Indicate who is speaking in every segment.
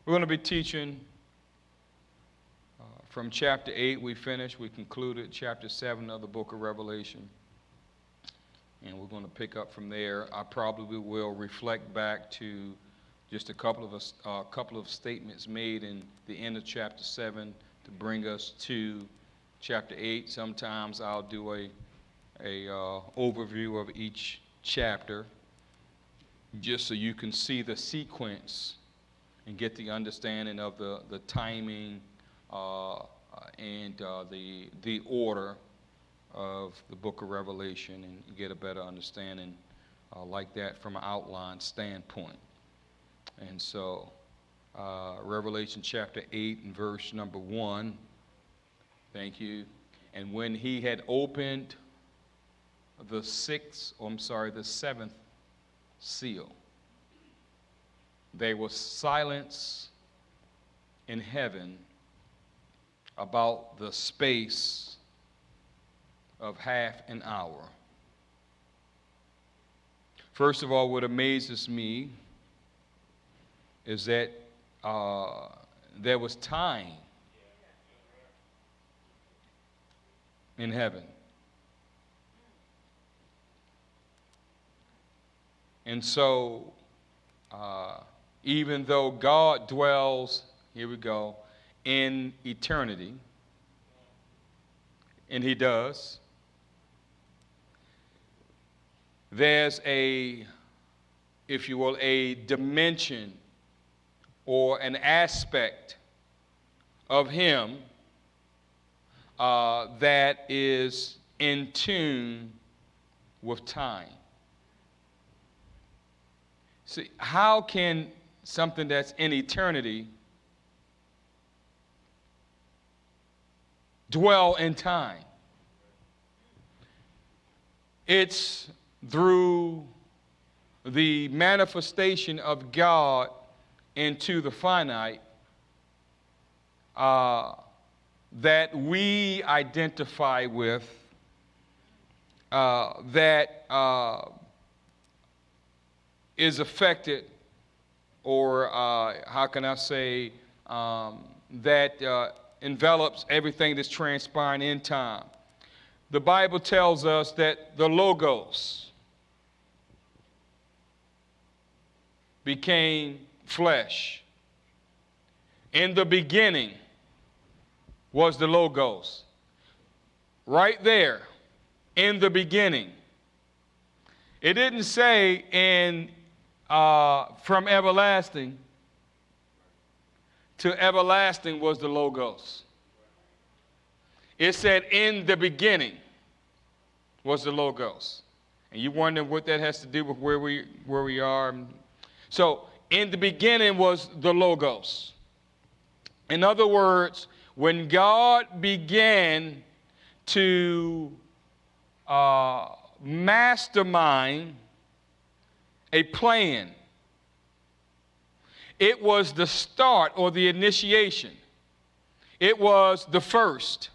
Speaker 1: We're going to be teaching from chapter 8. We concluded chapter 7 of the book of Revelation. And we're going to pick up from there. I probably will reflect back to just a couple of statements made in the end of chapter 7 to bring us to chapter 8. Sometimes I'll do a overview of each chapter just so you can see the sequence and get the understanding of the timing and the order of the book of Revelation, and you get a better understanding like that from an outline standpoint. And so Revelation chapter 8 and verse number 1. Thank you. And when he had opened the seventh seal, there was silence in heaven about the space of half an hour. First of all, what amazes me is that there was time in heaven. And so, even though God dwells, here we go, in eternity, and he does, there's if you will, a dimension or an aspect of him that is in tune with time. See, how can something that's in eternity dwell in time? It's through the manifestation of God into the finite that we identify with, that is affected, or how can I say, that envelops everything that's transpiring in time. The Bible tells us that the Logos became flesh. In the beginning was the Logos. Right there, in the beginning. It didn't say from everlasting to everlasting was the Logos. It said in the beginning was the Logos. And you wonder what that has to do with where we are. So in the beginning was the Logos. In other words, when God began to mastermind a plan, it was the start or the initiation. It was the first.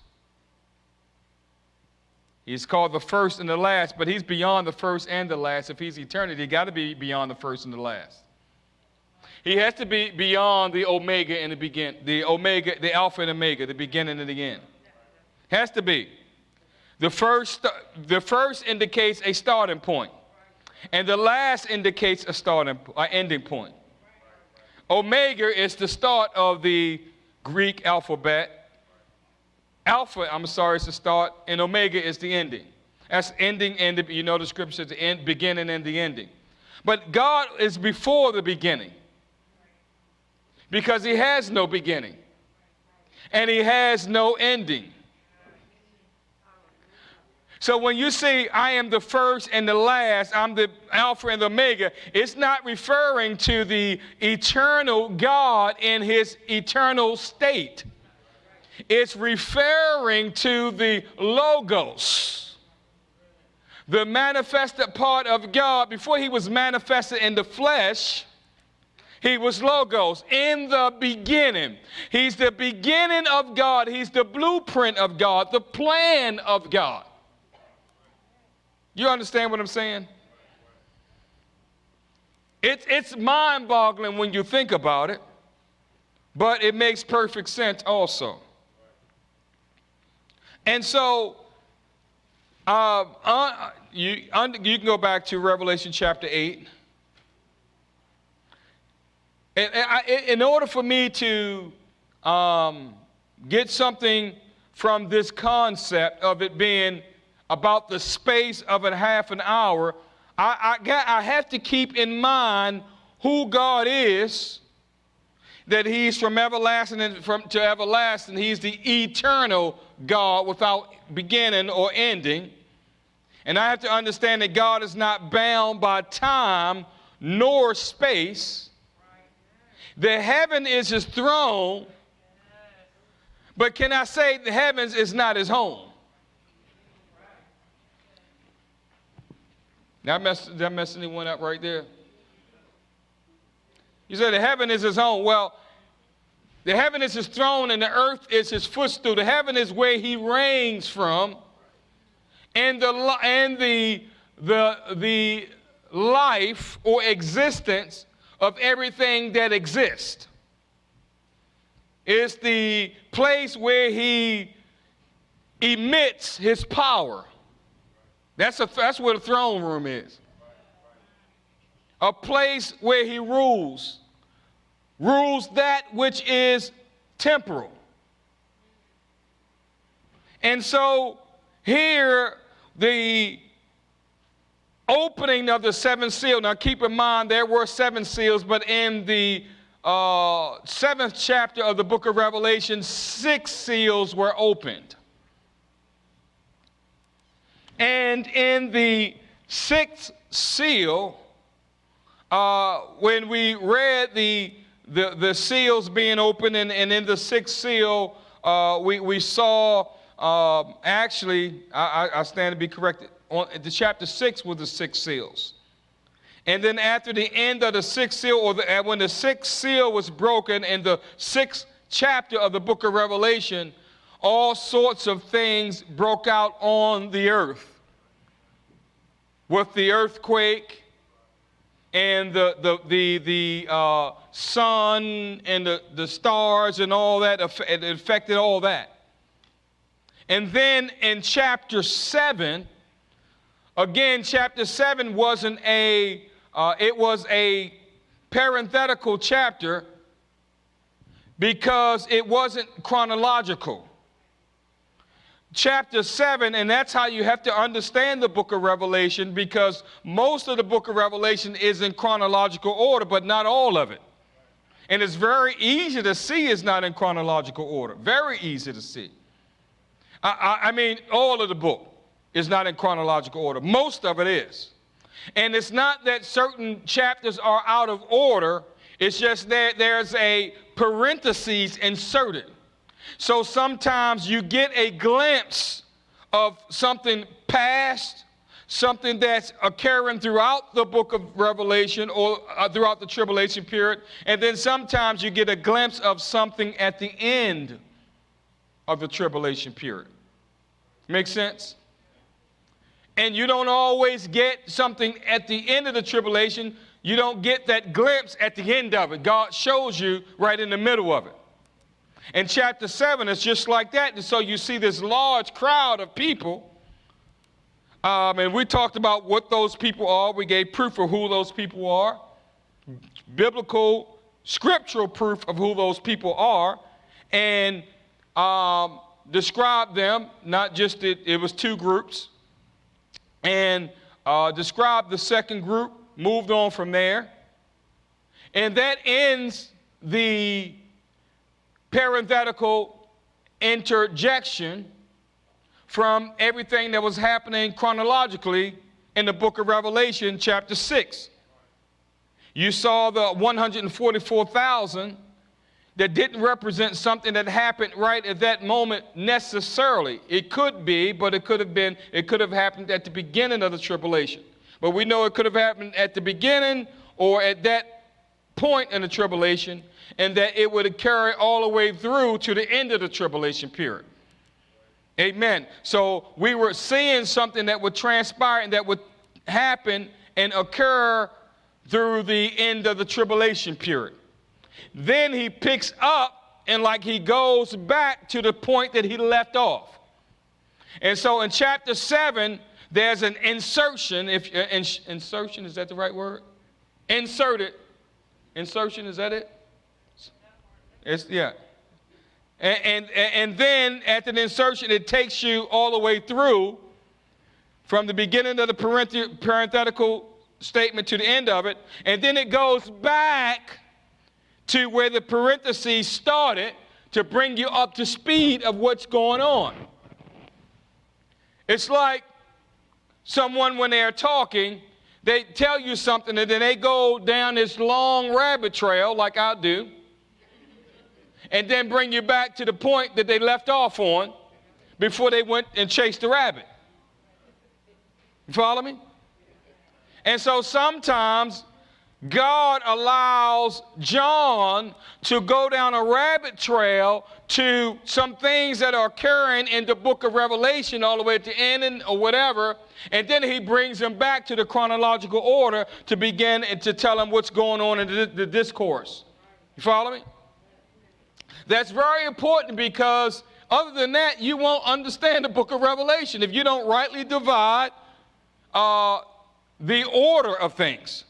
Speaker 1: He's called the first and the last, but he's beyond the first and the last. If he's eternity, he got to be beyond the first and the last. He has to be beyond the Omega and the Omega, the Alpha and Omega, the beginning and the end. Has to be. The first indicates a starting point, and the last indicates an ending point. Omega is the start of the Greek alphabet. Alpha, is the start, and Omega is the ending. That's ending, and you know the scripture says the beginning and the ending. But God is before the beginning, because he has no beginning, and he has no ending. So when you say, I am the first and the last, I'm the Alpha and the Omega, it's not referring to the eternal God in his eternal state. It's referring to the Logos, the manifested part of God. Before he was manifested in the flesh, he was Logos in the beginning. He's the beginning of God. He's the blueprint of God, the plan of God. You understand what I'm saying? It's mind-boggling when you think about it. but it makes perfect sense also. And so you can go back to Revelation chapter 8. In order for me to get something from this concept of it being about the space of a half an hour, I have to keep in mind who God is, that he's from everlasting to everlasting. He's the eternal God without beginning or ending. And I have to understand that God is not bound by time nor space. The heaven is his throne, but can I say the heavens is not his home? Did I mess anyone up right there? You say the heaven is his home. Well, the heaven is his throne and the earth is his footstool. The heaven is where he reigns from, and the life or existence of everything that exists. It's the place where he emits his power. That's where the throne room is. A place where he rules that which is temporal. And so here, the opening of the seventh seal. Now keep in mind there were 7 seals, but in the 7th chapter of the book of Revelation, 6 seals were opened. And in the 6th seal, when we read the seals being opened, and in the 6th seal, we saw, actually, I stand to be corrected, the chapter 6 were the 6 seals. And then after the end of the 6th seal, when the 6th seal was broken in the 6th chapter of the book of Revelation, all sorts of things broke out on the earth. With the earthquake and the sun and the stars and all that, it affected all that. And then in chapter 7, again, chapter 7 wasn't it was a parenthetical chapter because it wasn't chronological. Chapter 7, and that's how you have to understand the book of Revelation, because most of the book of Revelation is in chronological order, but not all of it. And it's very easy to see it's not in chronological order. Very easy to see. I mean, all of the book is not in chronological order. Most of it is. And it's not that certain chapters are out of order. It's just that there's a parentheses inserted. So sometimes you get a glimpse of something past, something that's occurring throughout the book of Revelation or throughout the tribulation period. And then sometimes you get a glimpse of something at the end of the tribulation period. Make sense? And you don't always get something at the end of the tribulation. You don't get that glimpse at the end of it. God shows you right in the middle of it. In chapter 7, it's just like that. And so you see this large crowd of people. And we talked about what those people are. We gave proof of who those people are. Biblical, scriptural proof of who those people are. And described them, not just it was 2 groups. And described the second group, moved on from there. And that ends the parenthetical interjection from everything that was happening chronologically in the book of Revelation, chapter 6. You saw the 144,000 that didn't represent something that happened right at that moment necessarily. It could be, but it could have happened at the beginning of the tribulation. But we know it could have happened at the beginning or at that point in the tribulation, and that it would carry all the way through to the end of the tribulation period. Amen. So we were seeing something that would transpire and that would happen and occur through the end of the tribulation period. Then he picks up and like he goes back to the point that he left off. And so in chapter 7, there's an insertion. Insertion, is that the right word? Inserted. Insertion, is that it? Yeah. And then at the insertion, it takes you all the way through from the beginning of the parenthetical statement to the end of it. And then it goes back to where the parentheses started to bring you up to speed of what's going on. It's like someone, when they're talking, they tell you something and then they go down this long rabbit trail like I do, and then bring you back to the point that they left off on before they went and chased the rabbit. You follow me? And so sometimes God allows John to go down a rabbit trail to some things that are occurring in the book of Revelation all the way at the end or whatever, and then he brings them back to the chronological order to begin and to tell them what's going on in the discourse. You follow me? That's very important, because other than that, you won't understand the book of Revelation if you don't rightly divide the order of things.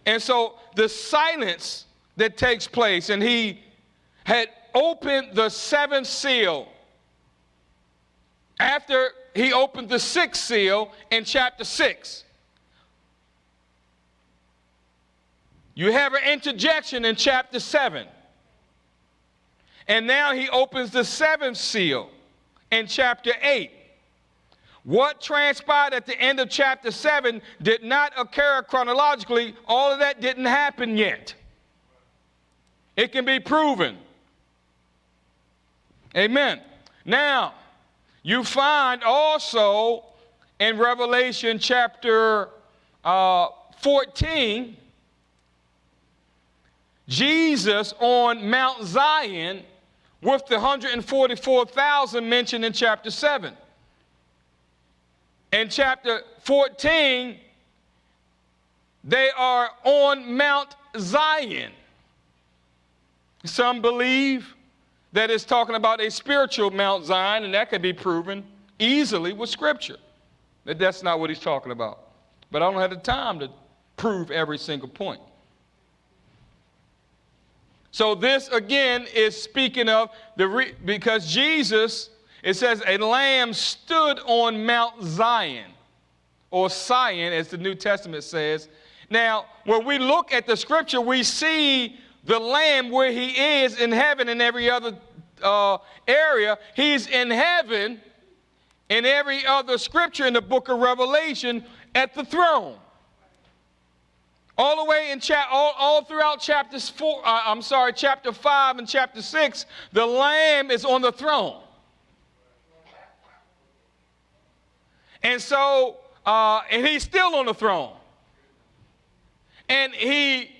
Speaker 1: And so the silence that takes place, and he had opened the seventh seal after he opened the sixth seal in chapter 6. You have an interjection in chapter 7. And now he opens the seventh seal in chapter 8. What transpired at the end of chapter 7 did not occur chronologically. All of that didn't happen yet. It can be proven. Amen. Now, you find also in Revelation chapter 14, Jesus on Mount Zion with the 144,000 mentioned in chapter 7. In chapter 14, they are on Mount Zion. Some believe that it's talking about a spiritual Mount Zion, and that can be proven easily with Scripture. That's not what he's talking about. But I don't have the time to prove every single point. So this, again, is speaking of because Jesus, it says, a lamb stood on Mount Zion, or Sion, as the New Testament says. Now, when we look at the Scripture, we see the lamb where he is in heaven in every other area. He's in heaven in every other Scripture in the book of Revelation at the throne. All the way in all throughout chapter 5 and chapter 6, the Lamb is on the throne. And so, and he's still on the throne. And he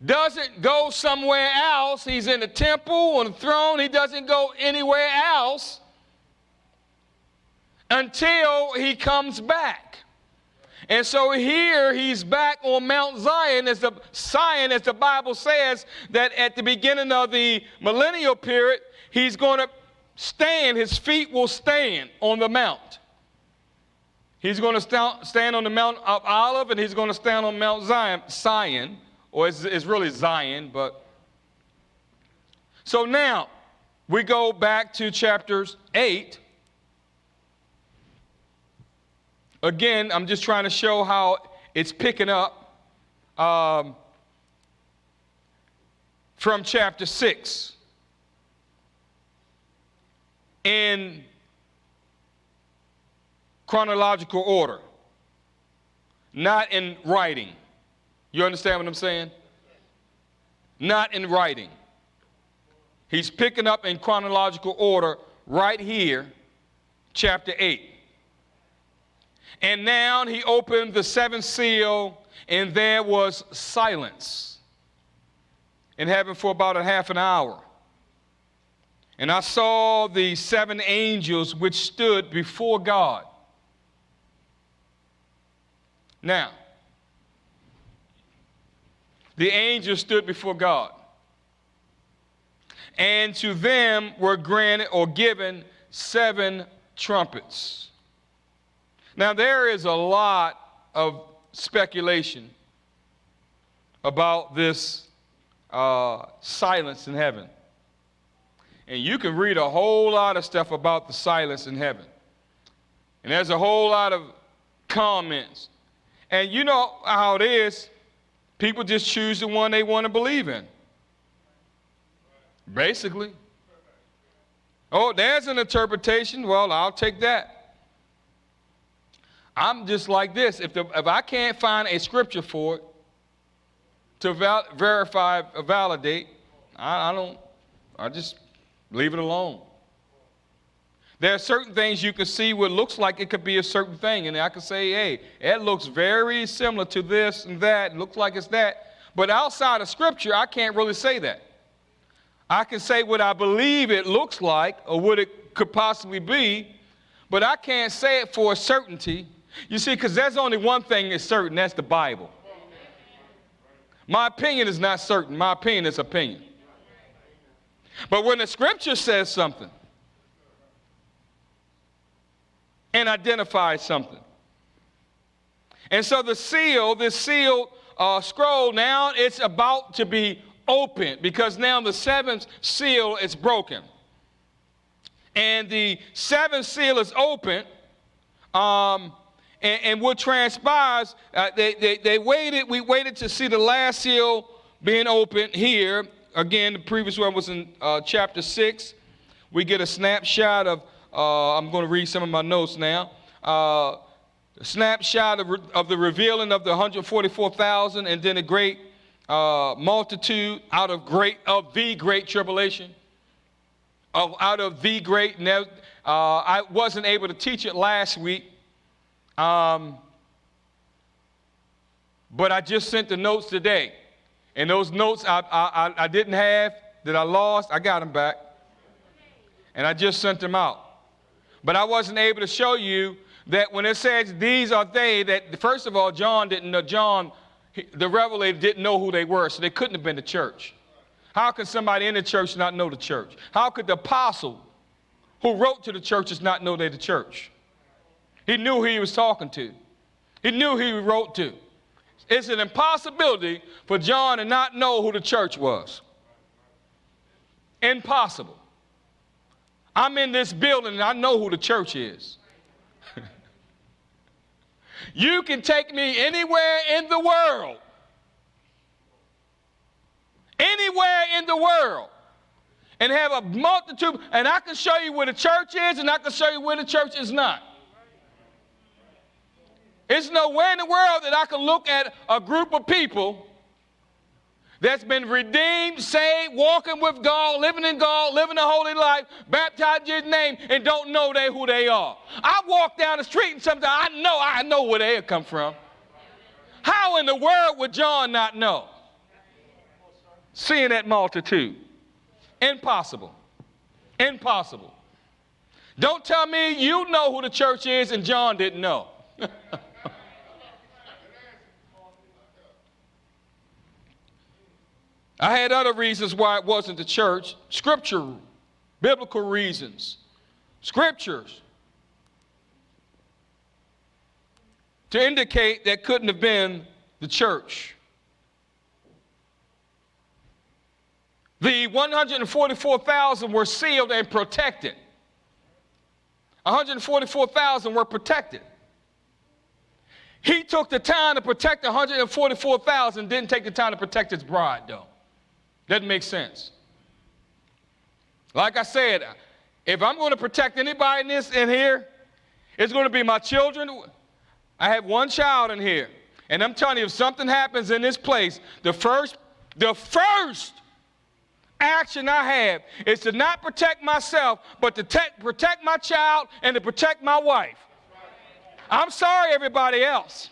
Speaker 1: doesn't go somewhere else. He's in the temple, on the throne. He doesn't go anywhere else until he comes back. And so here he's back on Mount Zion, as the Bible says, that at the beginning of the millennial period, he's going to stand, his feet will stand on the mount. He's going to stand on the Mount of Olive, and he's going to stand on Mount Zion, or it's really Zion, but. So now, we go back to chapter 8. Again, I'm just trying to show how it's picking up from chapter 6 in chronological order, not in writing. You understand what I'm saying? Not in writing. He's picking up in chronological order right here, chapter 8. And now he opened the seventh seal, and there was silence in heaven for about a half an hour. And I saw the 7 angels which stood before God. Now, the angels stood before God. And to them were granted or given 7 trumpets. Now, there is a lot of speculation about this silence in heaven. And you can read a whole lot of stuff about the silence in heaven. And there's a whole lot of comments. And you know how it is. People just choose the one they want to believe in. Basically. Oh, there's an interpretation. Well, I'll take that. I'm just like this. If I can't find a scripture for it to verify or validate, I just leave it alone. There are certain things you can see what looks like it could be a certain thing, and I can say, hey, it looks very similar to this and that. It looks like it's that. But outside of scripture, I can't really say that. I can say what I believe it looks like or what it could possibly be, but I can't say it for a certainty. You see, because there's only one thing that's certain, that's the Bible. My opinion is not certain. My opinion is opinion. But when the scripture says something and identifies something, and so this sealed scroll, now it's about to be opened because now the 7th seal is broken. And the 7th seal is open. And what transpires, we waited to see the last seal being opened here. Again, the previous one was in chapter 6. We get a snapshot of, I'm going to read some of my notes now. A snapshot of the revealing of the 144,000 and then a great multitude out of the great tribulation. Out of the great, I wasn't able to teach it last week. But I just sent the notes today. And those notes I didn't have, that I lost, I got them back. And I just sent them out. But I wasn't able to show you that when it says these are they, that first of all, John, the revelator, didn't know who they were, so they couldn't have been the church. How could somebody in the church not know the church? How could the apostle who wrote to the churches not know they're the church? He knew who he was talking to. He knew who he wrote to. It's an impossibility for John to not know who the church was. Impossible. I'm in this building and I know who the church is. You can take me anywhere in the world. Anywhere in the world. And have a multitude, and I can show you where the church is and I can show you where the church is not. There's nowhere in the world that I can look at a group of people that's been redeemed, saved, walking with God, living in God, living a holy life, baptized in His name, and don't know who they are. I walk down the street and sometimes I know where they come from. How in the world would John not know? Seeing that multitude. Impossible. Impossible. Don't tell me you know who the church is and John didn't know. I had other reasons why it wasn't the church. Scripture, biblical reasons. Scriptures to indicate that couldn't have been the church. The 144,000 were sealed and protected. 144,000 were protected. He took the time to protect 144,000, didn't take the time to protect his bride, though. Doesn't make sense. Like I said, if I'm going to protect anybody in here, it's going to be my children. I have one child in here. And I'm telling you, if something happens in this place, the first action I have is to not protect myself, but to protect my child and to protect my wife. I'm sorry, everybody else.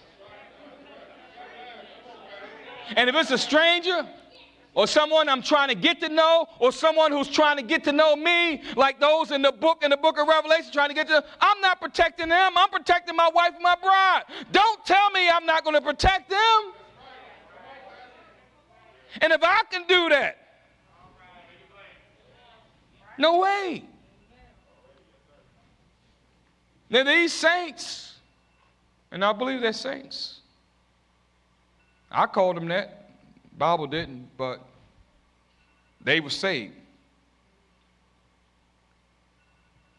Speaker 1: And if it's a stranger or someone I'm trying to get to know or someone who's trying to get to know me, like those in the book of Revelation trying to get to, I'm not protecting them. I'm protecting my wife and my bride. Don't tell me I'm not going to protect them. And if I can do that, No way. Now these saints, and I believe they're saints. I called them that. The Bible didn't, but they were saved.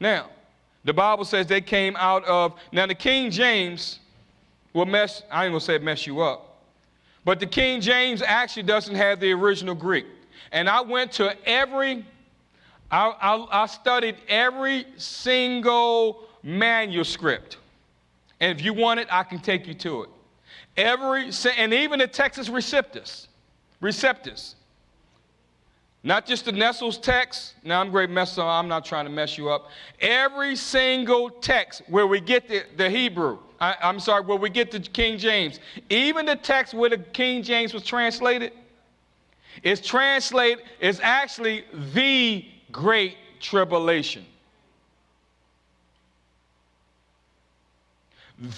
Speaker 1: Now, the Bible says they came out of, now the King James will mess, I ain't going to say mess you up, but the King James actually doesn't have the original Greek. And I went to I studied every single manuscript. And if you want it, I can take you to it. And even the Texas Receptus. Not just the Nestle's text. Now, I'm not trying to mess you up. Every single text where we get the Hebrew, where we get the King James, even the text where the King James was translated, is actually the Great Tribulation.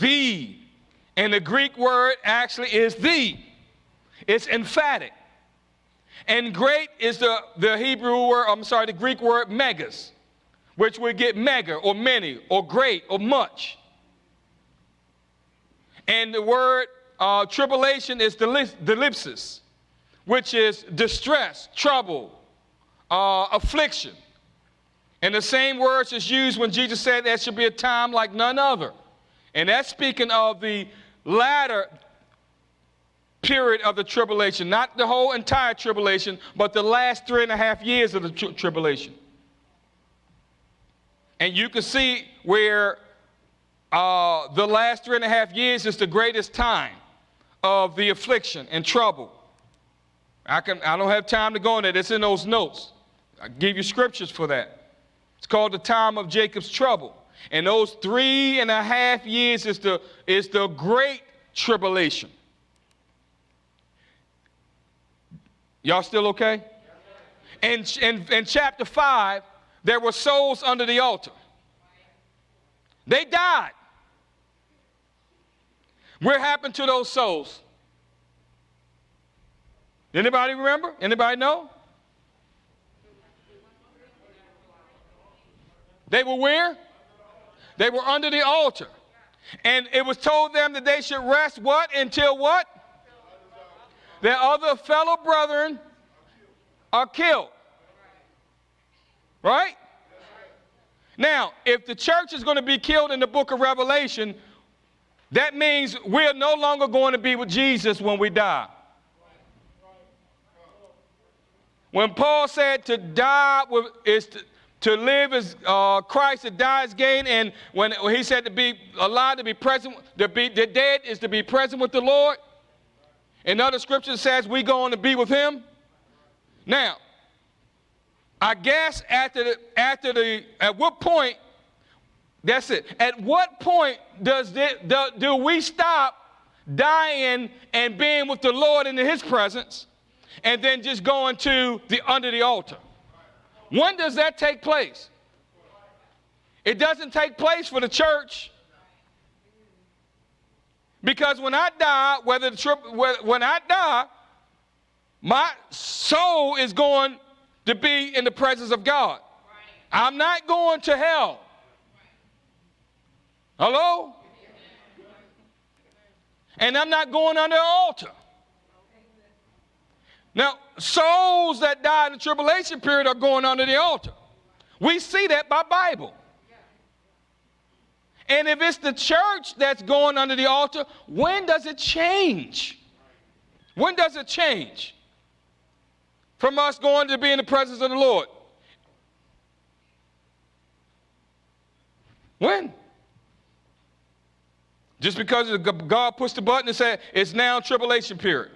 Speaker 1: The, and the Greek word actually is the. It's emphatic. And great is the Hebrew word, the Greek word megas, which we get mega or many or great or much. And the word tribulation is delipsis, which is distress, trouble, affliction. And the same words is used when Jesus said there should be a time like none other. And that's speaking of the latter period of the tribulation, not the whole entire tribulation, but the last 3.5 years of the tribulation. And you can see where the last 3.5 years is the greatest time of the affliction and trouble. I don't have time to go into it. It's in those notes. I give you scriptures for that. It's called the time of Jacob's trouble. And those 3.5 years is the great tribulation. Y'all still okay? In chapter 5, there were souls under the altar. They died. What happened to those souls? Anybody remember? Anybody know? They were where? They were under the altar. And it was told them that they should rest what? Until what? Their other fellow brethren are killed. Right? Now, if the church is going to be killed in the book of Revelation, that means we're no longer going to be with Jesus when we die. When Paul said to die is to live as Christ, to die as gain, and when he said to be alive, to be present, the dead is to be present with the Lord. In other scriptures, it says we go on to be with him. Now, I guess at what point, that's it. At what point do we stop dying and being with the Lord in his presence and then just going to under the altar? When does that take place? It doesn't take place for the church. Because when I die, when I die, my soul is going to be in the presence of God. I'm not going to hell. Hello? And I'm not going under an altar. Now, souls that die in the tribulation period are going under the altar. We see that by Bible. And if it's the church that's going under the altar, when does it change? When does it change from us going to be in the presence of the Lord? When? Just because God pushed the button and said it's now tribulation period.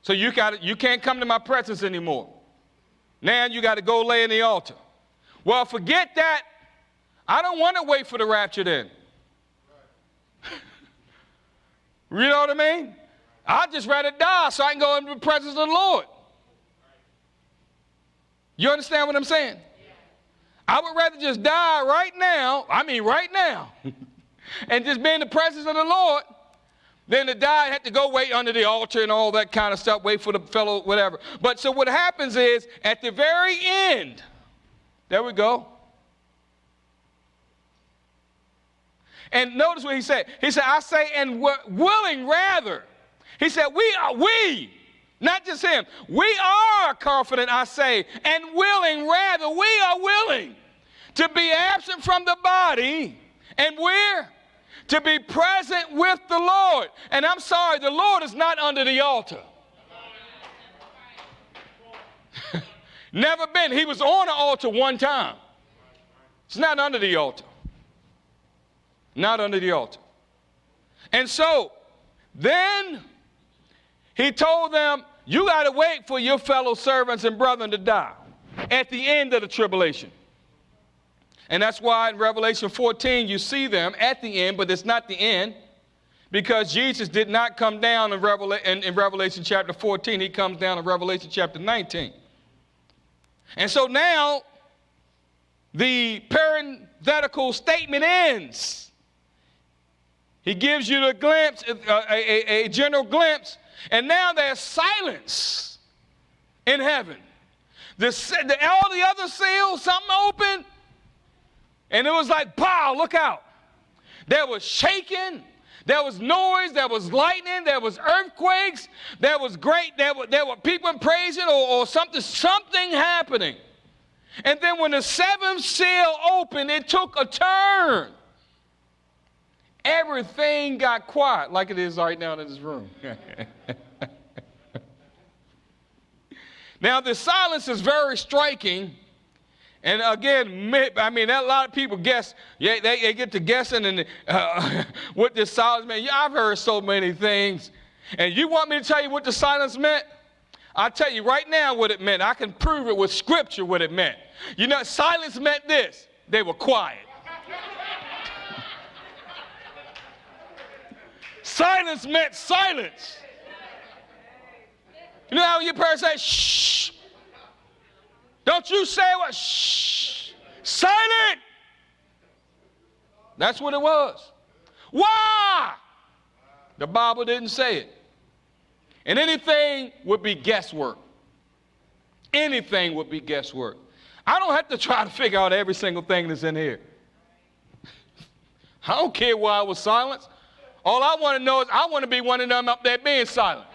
Speaker 1: So you can't come to my presence anymore. Now you got to go lay in the altar. Well, forget that. I don't want to wait for the rapture then. You know what I mean? I'd just rather die so I can go into the presence of the Lord. You understand what I'm saying? I would rather just die right now, and just be in the presence of the Lord than to die and have to go wait under the altar and all that kind of stuff, wait for the fellow, whatever. But so what happens is, at the very end, There we go. And notice what he said. He said, I say, and willing rather. He said, we, not just him. We are confident, I say, and willing rather. We are willing to be absent from the body, and we're to be present with the Lord. And I'm sorry, the Lord is not under the altar. Never been. He was on the altar one time. It's not under the altar. Not under the altar. And so, then he told them, you got to wait for your fellow servants and brethren to die at the end of the tribulation. And that's why in Revelation 14 you see them at the end, but it's not the end, because Jesus did not come down in Revelation chapter 14. He comes down in Revelation chapter 19. And so now the parenthetical statement ends. He gives you the glimpse, a general glimpse, and now there's silence in heaven. All the other seals, something open, and it was like, pow, look out. There was shaking, there was noise, there was lightning, there was earthquakes, there was there were people praising or something happening. And then when the seventh seal opened, it took a turn. Everything got quiet, like it is right now in this room. Now, the silence is very striking. And again, I mean, a lot of people guess, they get to guessing and what this silence meant. Yeah, I've heard so many things. And you want me to tell you what the silence meant? I'll tell you right now what it meant. I can prove it with scripture what it meant. You know, silence meant this. They were quiet. Silence meant silence. You know how your parents say, shh. Don't you say what? Shh. Silent. That's what it was. Why? The Bible didn't say it. And anything would be guesswork. Anything would be guesswork. I don't have to try to figure out every single thing that's in here. I don't care why it was silence. All I want to know is I want to be one of them up there being silent.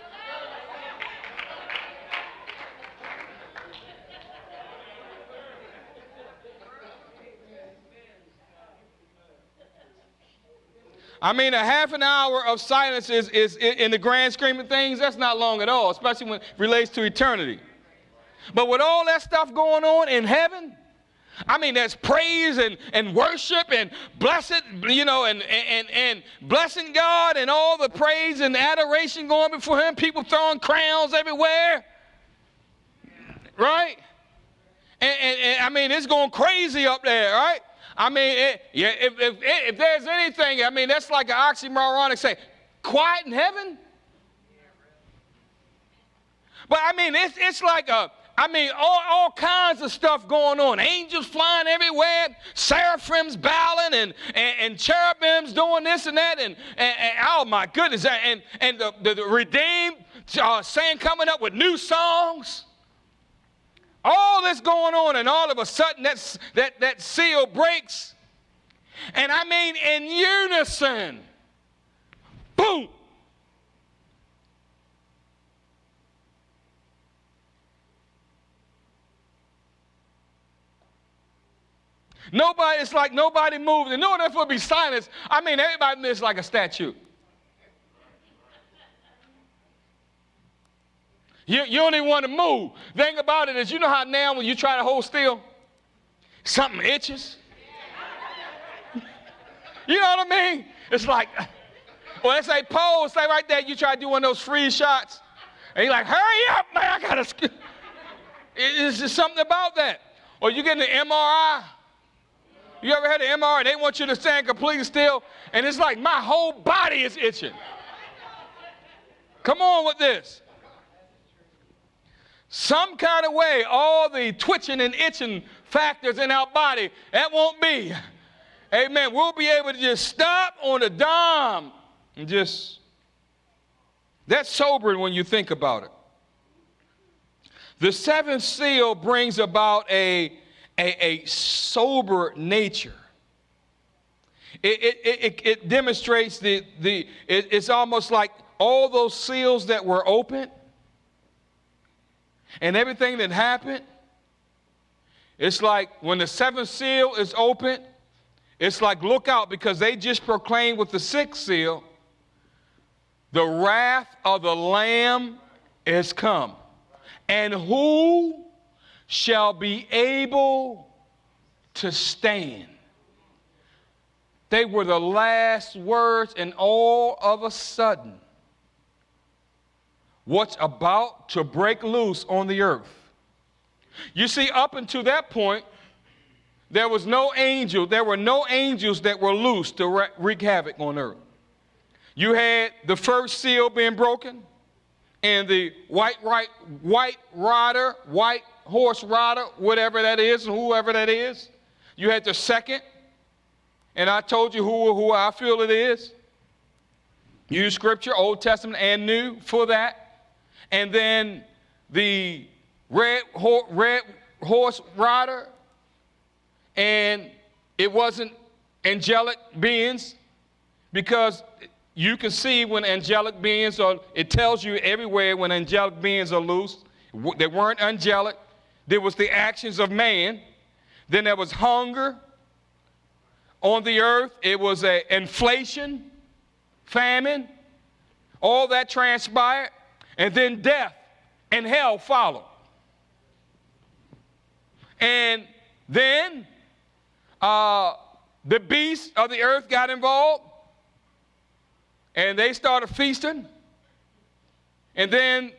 Speaker 1: I mean, a half an hour of silence is in the grand scheme of things, that's not long at all, especially when it relates to eternity. But with all that stuff going on in heaven, I mean, there's praise and worship and blessed, you know, and blessing God and all the praise and adoration going before him, people throwing crowns everywhere, right? And I mean, it's going crazy up there, right? I mean, if there's anything, I mean, that's like an oxymoronic say, quiet in heaven? But I mean, it's like all kinds of stuff going on. Angels flying everywhere, seraphims bowing, and cherubims doing this and that, and oh my goodness, and the redeemed saying, coming up with new songs. All this going on, and all of a sudden that seal breaks. And I mean in unison. Boom. It's like nobody moved. And no one else will be silence. I mean, everybody is like a statue. You don't even want to move. The thing about it is, you know how now when you try to hold still, something itches? You know what I mean? It's like, well, they say pose, stay right there. You try to do one of those freeze shots. And you're like, hurry up, man, I got to. It's just something about that. Or you get an MRI. You ever had an MRI? They want you to stand completely still. And it's like my whole body is itching. Come on with this. Some kind of way, all the twitching and itching factors in our body, that won't be. Amen. We'll be able to just stop on a dime and just, that's sobering when you think about it. The seventh seal brings about a a sober nature. It demonstrates it's almost like all those seals that were open and everything that happened. It's like when the seventh seal is open, it's like look out, because they just proclaimed with the sixth seal, the wrath of the Lamb is come. And who shall be able to stand? They were the last words, and all of a sudden, what's about to break loose on the earth. You see, up until that point, there were no angels that were loose to wreak havoc on earth. You had the first seal being broken, and the white horse rider, whatever that is, and whoever that is. You had the second, and I told you who I feel it is. Use scripture, Old Testament and New, for that. And then the red horse rider, and it wasn't angelic beings, because you can see when angelic beings are, it tells you everywhere when angelic beings are loose. They weren't angelic. There was the actions of man. Then there was hunger on the earth. It was an inflation, famine. All that transpired. And then death and hell followed. And then the beasts of the earth got involved. And they started feasting. And then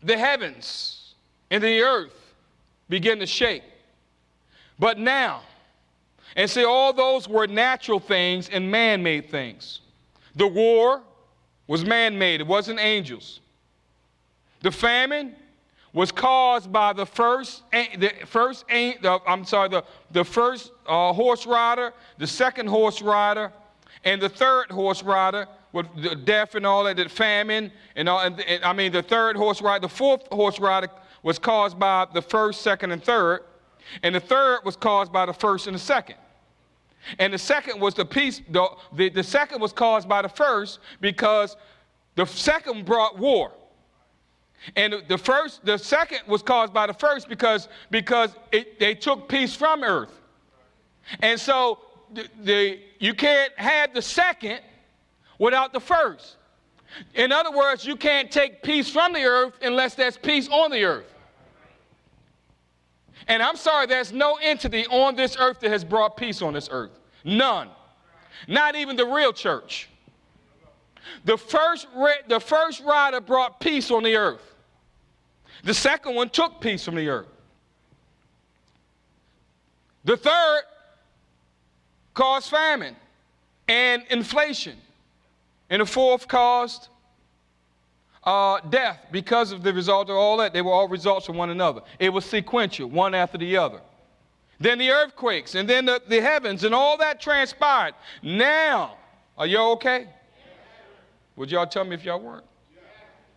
Speaker 1: the heavens and the earth began to shake. But now, and see, all those were natural things and man-made things. The war was man-made. It wasn't angels. The famine was caused by the first horse rider, the second horse rider, and the third horse rider, with the death and all that, the famine and all. The third horse rider, the fourth horse rider was caused by the first, second, and third, and the third was caused by the first and the second. And the second was the second was caused by the first, because the second brought war. And the second was caused by the first because they took peace from earth. And so you can't have the second without the first. In other words, you can't take peace from the earth unless there's peace on the earth. And I'm sorry, there's no entity on this earth that has brought peace on this earth. None. Not even the real church. The first rider brought peace on the earth. The second one took peace from the earth. The third caused famine and inflation. And the fourth caused death because of the result of all that. They were all results from one another. It was sequential, one after the other. Then the earthquakes, and then the heavens, and all that transpired. Now, are y'all okay? Would y'all tell me if y'all weren't?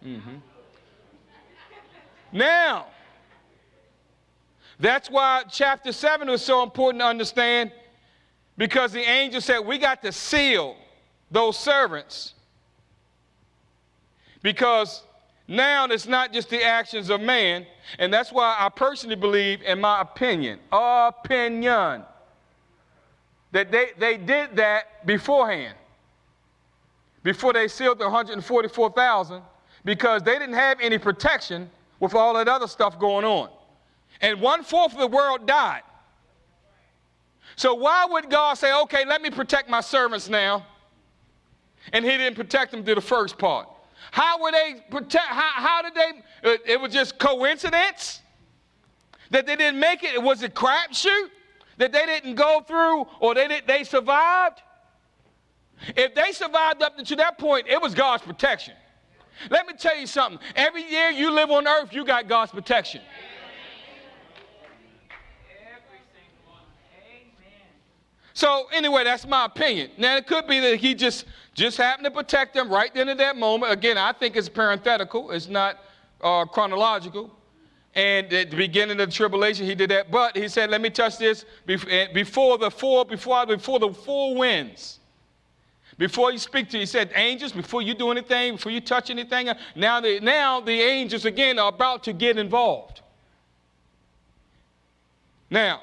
Speaker 1: Mm-hmm. Now, that's why chapter 7 was so important to understand, because the angel said, we got to seal those servants, because now it's not just the actions of man. And that's why I personally believe, in my opinion, that they did that beforehand, before they sealed the 144,000, because they didn't have any protection with all that other stuff going on. And 1/4 of the world died. So why would God say, okay, let me protect my servants now? And he didn't protect them through the first part. How were they protect? How did they? It was just coincidence that they didn't make it. Was it crapshoot that they didn't go through, or they survived? If they survived up to that point, it was God's protection. Let me tell you something. Every year you live on earth, you got God's protection. So anyway, that's my opinion. Now, it could be that he just happened to protect them right then at that moment. Again, I think it's parenthetical. It's not chronological. And at the beginning of the tribulation, he did that. But he said, let me touch this before the four winds. Before you speak to, he said, angels, before you do anything, before you touch anything, now the angels again are about to get involved. Now,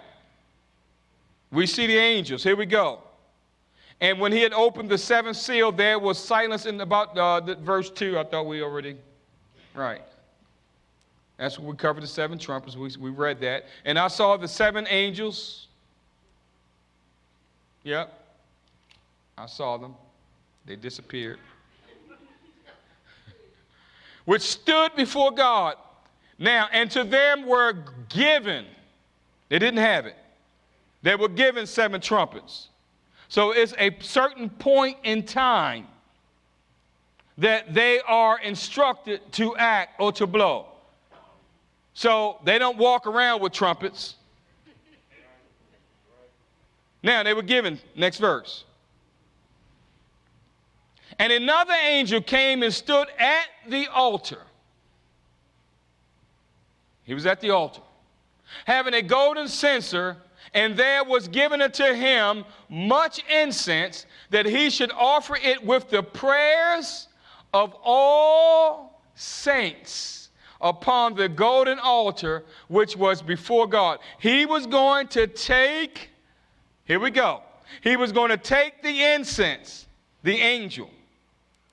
Speaker 1: we see the angels. Here we go. And when he had opened the seventh seal, there was silence in about verse 2. I thought we already, right. That's what we covered, the seven trumpets. We read that. And I saw the seven angels. Yep. I saw them. They disappeared. Which stood before God. Now, and to them were given. They didn't have it. They were given seven trumpets. So it's a certain point in time that they are instructed to act or to blow. So they don't walk around with trumpets. Now they were given, next verse. And another angel came and stood at the altar. He was at the altar, having a golden censer, and there was given unto him much incense, that he should offer it with the prayers of all saints upon the golden altar which was before God. He was going to take, here we go, he was going to take the incense, the angel,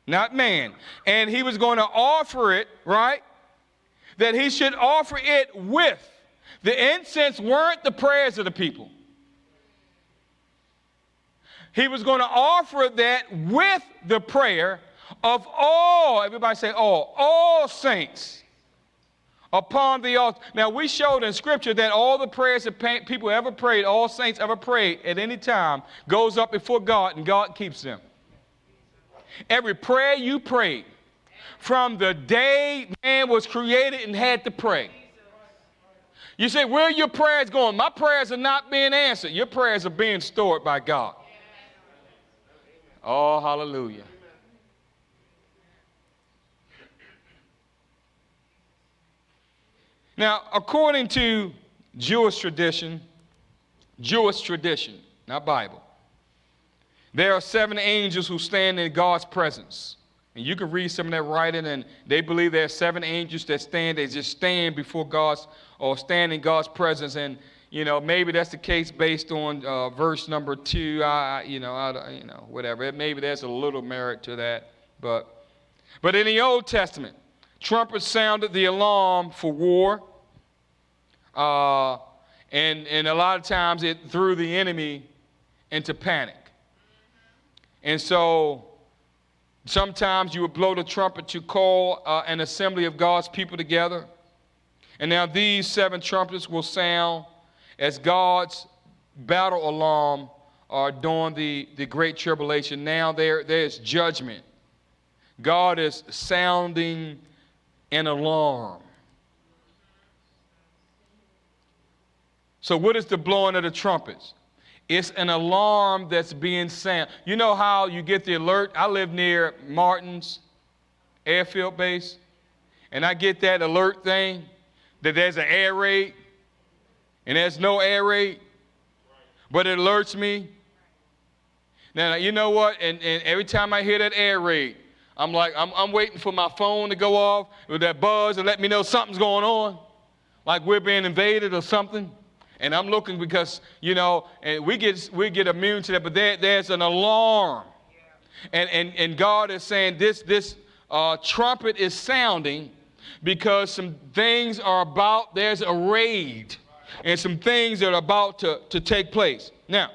Speaker 1: not man, and he was going to offer it, right? That he should offer it with. The incense weren't the prayers of the people. He was going to offer that with the prayer of all, everybody say all saints upon the altar. Now, we showed in Scripture that all the prayers that people ever prayed, all saints ever prayed at any time, goes up before God, and God keeps them. Every prayer you prayed from the day man was created and had to pray. You say, where are your prayers going? My prayers are not being answered. Your prayers are being stored by God. Oh, hallelujah. Now, according to Jewish tradition, not Bible, there are seven angels who stand in God's presence. And you can read some of that writing, and they believe there are seven angels that stand. They just stand before God's, or stand in God's presence. And, maybe that's the case based on verse number 2, whatever. Maybe there's a little merit to that. But in the Old Testament, trumpets sounded the alarm for war. And a lot of times it threw the enemy into panic. And so sometimes you would blow the trumpet to call an assembly of God's people together. And now these seven trumpets will sound as God's battle alarm during the Great Tribulation. Now there's judgment. God is sounding an alarm. So what is the blowing of the trumpets? It's an alarm that's being sounded. You know how you get the alert? I live near Martin's airfield base, and I get that alert thing that there's an air raid, and there's no air raid, but it alerts me. Now, you know what? And every time I hear that air raid, I'm like, I'm waiting for my phone to go off with that buzz and let me know something's going on, like we're being invaded or something. And I'm looking because, and we get immune to that, but there's an alarm. And God is saying this trumpet is sounding because some things are about, there's a raid, and some things that are about to take place. Now,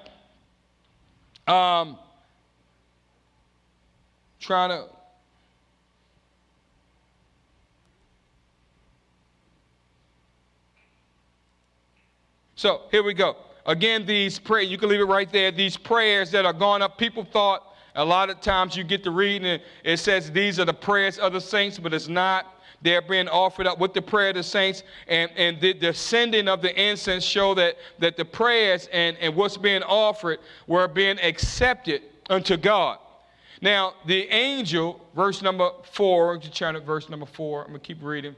Speaker 1: So here we go. Again, these prayers, you can leave it right there. These prayers that are gone up, people thought a lot of times you get to read and it says these are the prayers of the saints, but it's not. They're being offered up with the prayer of the saints, and the sending of the incense show that the prayers and what's being offered were being accepted unto God. Now, the angel, verse number 4, just turn to verse number 4. I'm going to keep reading.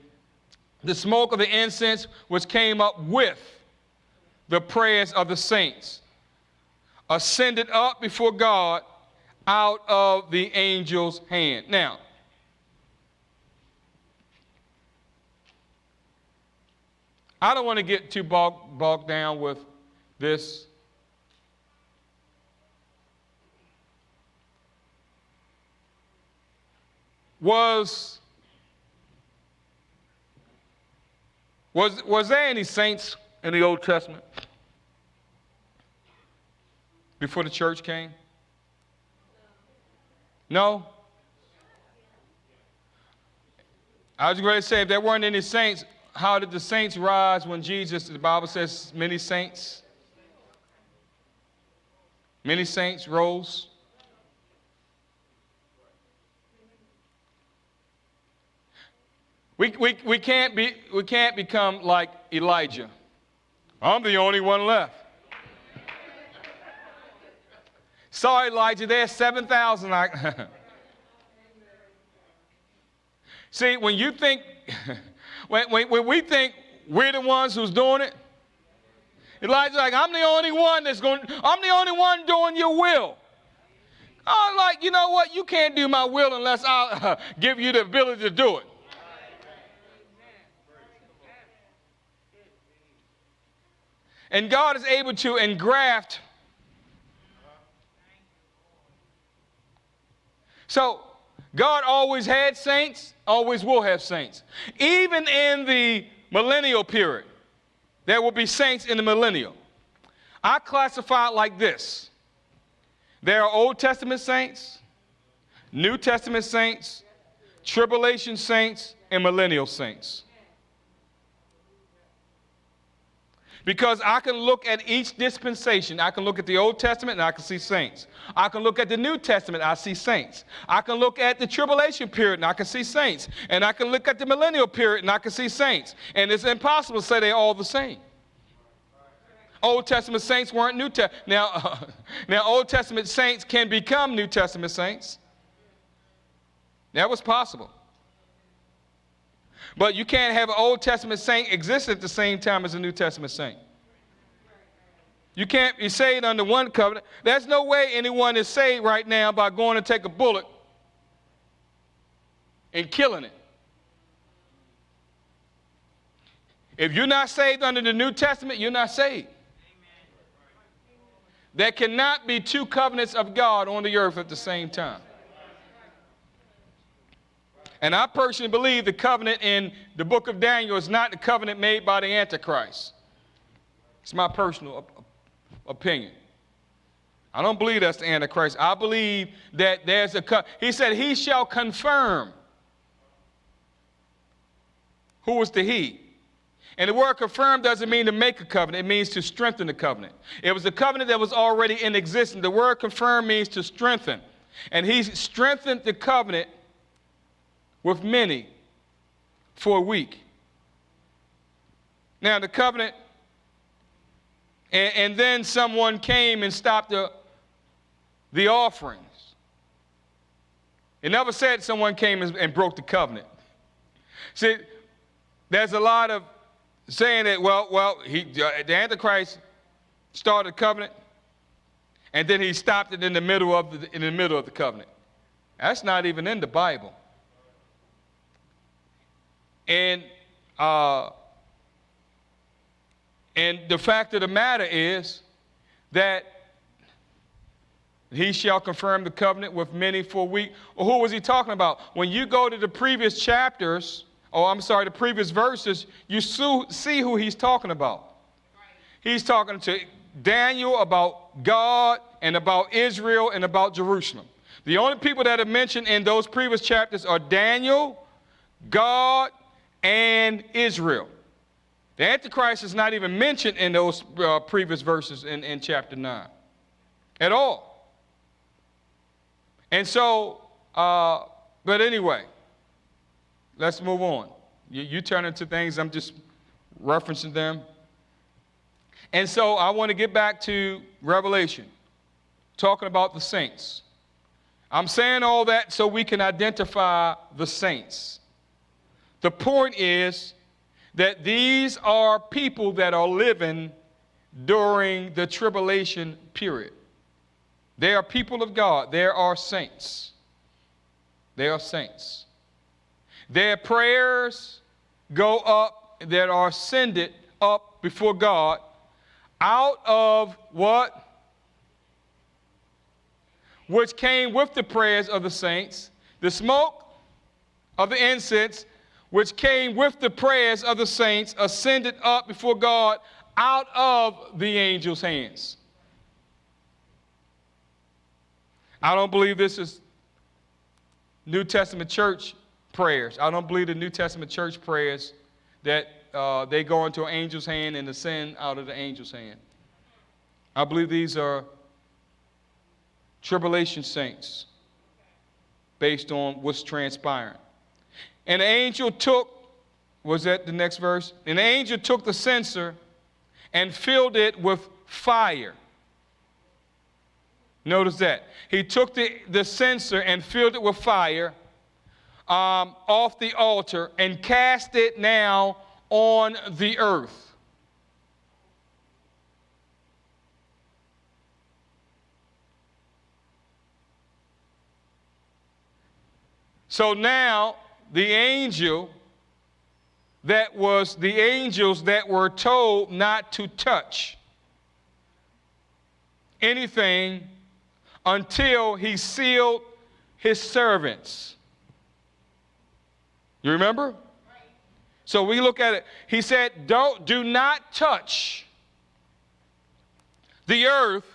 Speaker 1: the smoke of the incense which came up with the prayers of the saints ascended up before God out of the angel's hand. Now, I don't want to get too bogged down with this. Was there any saints in the Old Testament before the church came? No? I was going to say, if there weren't any saints, how did the saints rise when Jesus, the Bible says, many saints rose? We can't become like Elijah. I'm the only one left. Sorry, Elijah, there's 7,000. See, when you think, when we think we're the ones who's doing it, Elijah's like, I'm the only one doing your will. I'm like, you know what? You can't do my will unless I give you the ability to do it. And God is able to engraft. So, God always had saints, always will have saints. Even in the millennial period, there will be saints in the millennial. I classify it like this. There are Old Testament saints, New Testament saints, tribulation saints, and millennial saints. Because I can look at each dispensation. I can look at the Old Testament and I can see saints. I can look at the New Testament, I see saints. I can look at the tribulation period and I can see saints. And I can look at the millennial period and I can see saints. And it's impossible to say they're all the same. Old Testament saints weren't New Testament. Now, Old Testament saints can become New Testament saints. That was possible. But you can't have an Old Testament saint exist at the same time as a New Testament saint. You can't be saved under one covenant. There's no way anyone is saved right now by going to take a bullet and killing it. If you're not saved under the New Testament, you're not saved. There cannot be two covenants of God on the earth at the same time. And I personally believe the covenant in the book of Daniel is not the covenant made by the Antichrist. It's my personal opinion. I don't believe that's the Antichrist. I believe that there's he said he shall confirm. Who was the he? And the word confirm doesn't mean to make a covenant. It means to strengthen the covenant. It was a covenant that was already in existence. The word confirm means to strengthen. And he strengthened the covenant with many for a week. Now the covenant, and then someone came and stopped the offerings. It never said someone came and broke the covenant. See, there's a lot of saying that, the Antichrist started a covenant, and then he stopped it in the middle of the covenant. That's not even in the Bible. And the fact of the matter is that he shall confirm the covenant with many for a week. Well, who was he talking about? When you go to the previous chapters, the previous verses, you see who he's talking about. He's talking to Daniel about God and about Israel and about Jerusalem. The only people that are mentioned in those previous chapters are Daniel, God, and Israel. The Antichrist is not even mentioned in those previous verses in chapter 9 at all. And so, but anyway, let's move on. You turn into things, I'm just referencing them. And so I want to get back to Revelation, talking about the saints. I'm saying all that so we can identify the saints. The point is that these are people that are living during the tribulation period. They are people of God. They are saints. They are saints. Their prayers go up, that are ascended up before God out of what? Which came with the prayers of the saints, the smoke of the incense, which came with the prayers of the saints, ascended up before God out of the angels' hands. I don't believe this is New Testament church prayers. I don't believe the New Testament church prayers that they go into an angel's hand and ascend out of the angel's hand. I believe these are tribulation saints based on what's transpiring. And the angel took, was that the next verse? And the angel took the censer and filled it with fire. Notice that. He took the censer and filled it with fire off the altar and cast it now on the earth. So now the angel that was the angels that were told not to touch anything until he sealed his servants. You remember? Right. So we look at it. He said, do not touch the earth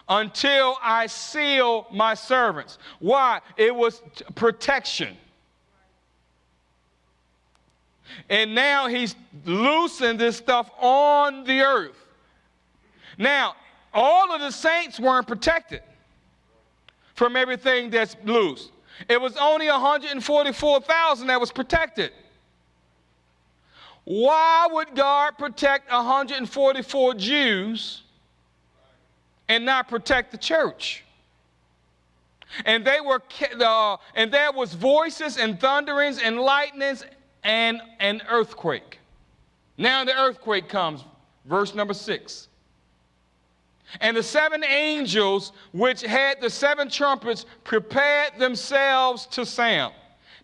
Speaker 1: until I seal my servants. Why? It was protection. And now he's loosened this stuff on the earth. Now, all of the saints weren't protected from everything that's loose. It was only 144,000 that was protected. Why would God protect 144 Jews and not protect the church? And they were, and there was voices and thunderings and lightnings and an earthquake. Now the earthquake comes, verse number 6. And the 7 angels which had the 7 trumpets prepared themselves to sound.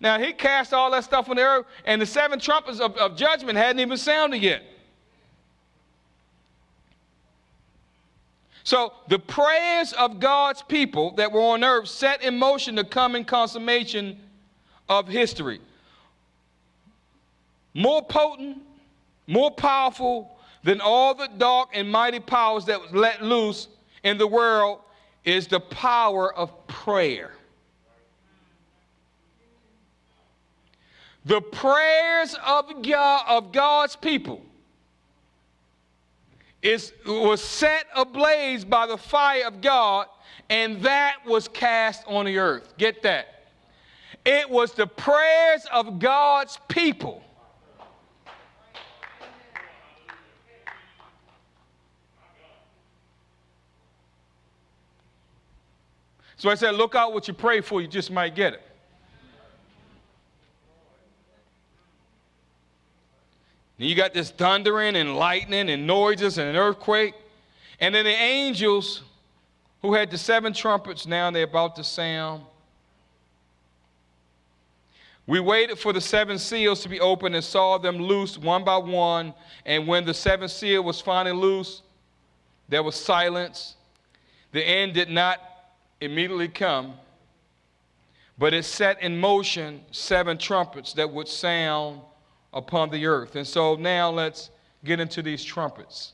Speaker 1: Now he cast all that stuff on the earth, and the 7 trumpets of judgment hadn't even sounded yet. So the prayers of God's people that were on earth set in motion the coming consummation of history. More potent, more powerful than all the dark and mighty powers that was let loose in the world is the power of prayer. The prayers of God's people was set ablaze by the fire of God, and that was cast on the earth. Get that? It was the prayers of God's people . So I said, look out what you pray for, you just might get it. And you got this thundering and lightning and noises and an earthquake. And then the angels who had the 7 trumpets, now they're about to sound. We waited for the 7 seals to be opened and saw them loose one by one. And when the 7th seal was finally loose, there was silence. The end did not immediately come, but it set in motion 7 trumpets that would sound upon the earth. And so now let's get into these trumpets.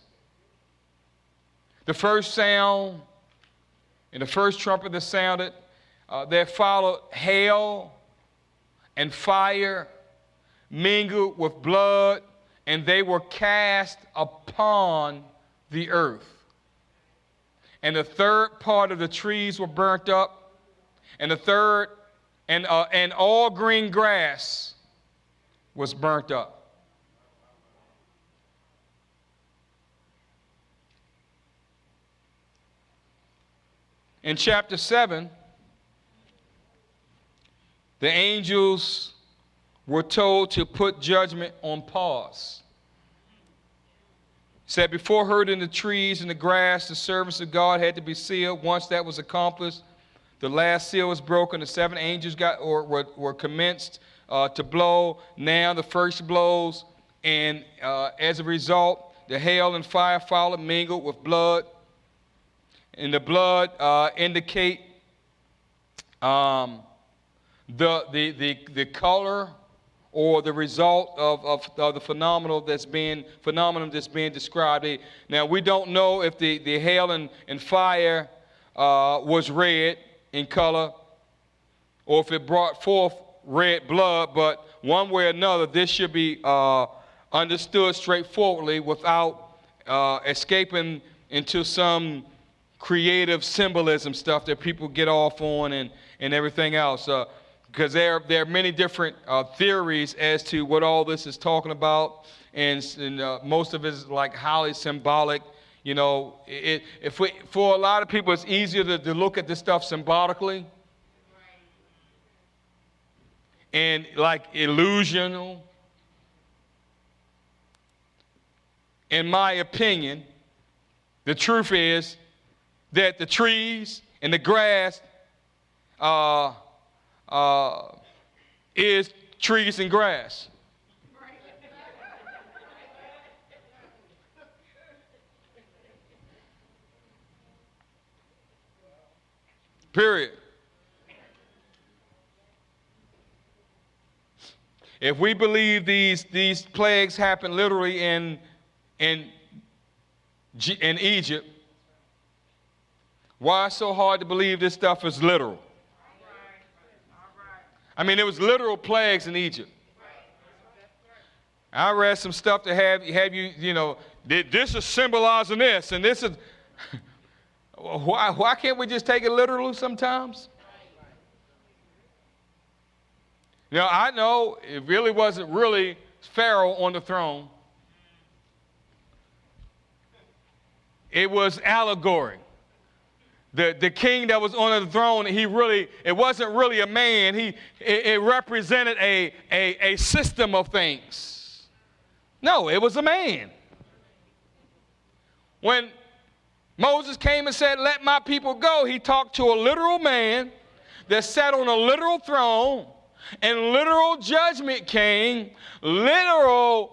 Speaker 1: The first sound, and the first trumpet that sounded, there followed hail and fire mingled with blood, and they were cast upon the earth. And the third part of the trees were burnt up, and the third, and all green grass was burnt up. In chapter 7, the angels were told to put judgment on pause. It said, before hurting the trees and the grass, the servants of God had to be sealed. Once that was accomplished, the last seal was broken. The 7 angels were commenced to blow. Now the first blows, and as a result, the hail and fire followed, mingled with blood, and the blood indicate the color or the result of the phenomenon that's being described. Now, we don't know if the hail and fire was red in color or if it brought forth red blood, but one way or another, this should be understood straightforwardly without escaping into some creative symbolism stuff that people get off on and everything else. Because there are many different theories as to what all this is talking about, and most of it is like highly symbolic. You know, for a lot of people, it's easier to look at this stuff symbolically and like illusional. In my opinion, the truth is that the trees and the grass is trees and grass. Period. If we believe these plagues happen literally in Egypt, why so hard to believe this stuff is literal? I mean, there was literal plagues in Egypt. I read some stuff to have you know, this is symbolizing this, and this is, why can't we just take it literally sometimes? You know, I know it really wasn't really Pharaoh on the throne. It was allegory. The king that was on the throne, it wasn't really a man. It represented a system of things. No, it was a man. When Moses came and said, let my people go, he talked to a literal man that sat on a literal throne, and literal judgment came, literal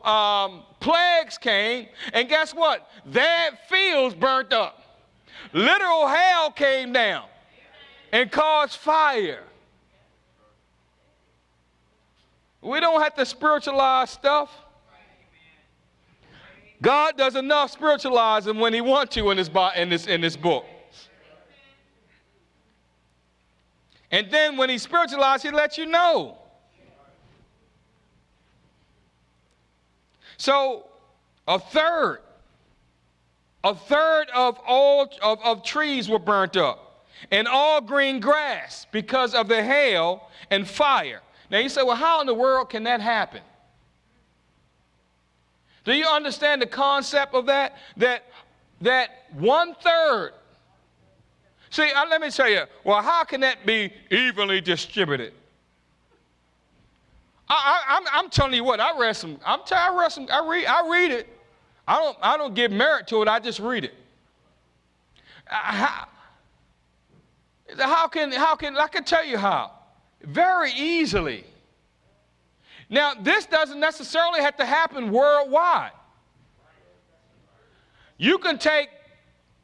Speaker 1: plagues came, and guess what? That fields burnt up. Literal hail came down and caused fire. We don't have to spiritualize stuff. God does enough spiritualizing when he wants to in this book. And then when he spiritualizes, he lets you know. So a third of all of trees were burnt up, and all green grass because of the hail and fire. Now you say, well, how in the world can that happen? Do you understand the concept of that? That 1/3. See, let me tell you, well, how can that be evenly distributed? I'm telling you what, I read it. I don't give merit to it, I just read it. How can I can tell you how. Very easily. Now, this doesn't necessarily have to happen worldwide. You can take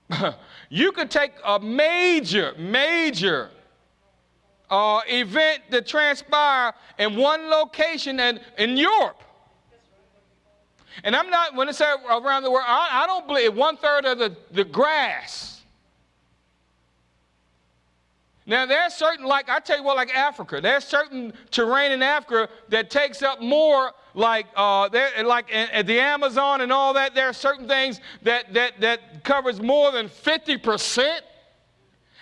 Speaker 1: a major event that transpire in one location and in Europe. And I'm not, when I say around the world, I don't believe 1/3 of the grass. Now, there's certain, like, I tell you what, like Africa, there's certain terrain in Africa that takes up more, like the Amazon and all that. There are certain things that covers more than 50%.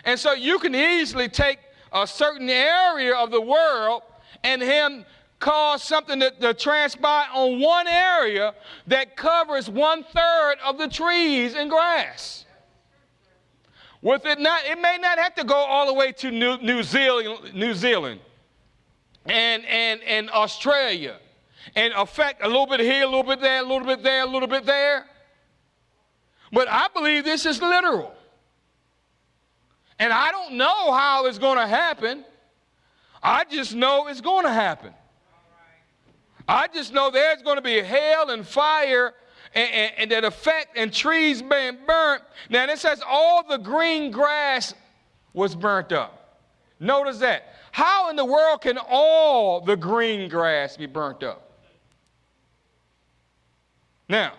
Speaker 1: And so you can easily take a certain area of the world and cause something to transpire on one area that covers 1/3 of the trees and grass. It may not have to go all the way to New Zealand. and Australia, and affect a little bit here, a little bit there, a little bit there, a little bit there. But I believe this is literal. And I don't know how it's going to happen. I just know it's going to happen. I just know there's going to be hail and fire and that affect and trees being burnt. Now it says all the green grass was burnt up. Notice that. How in the world can all the green grass be burnt up? Now,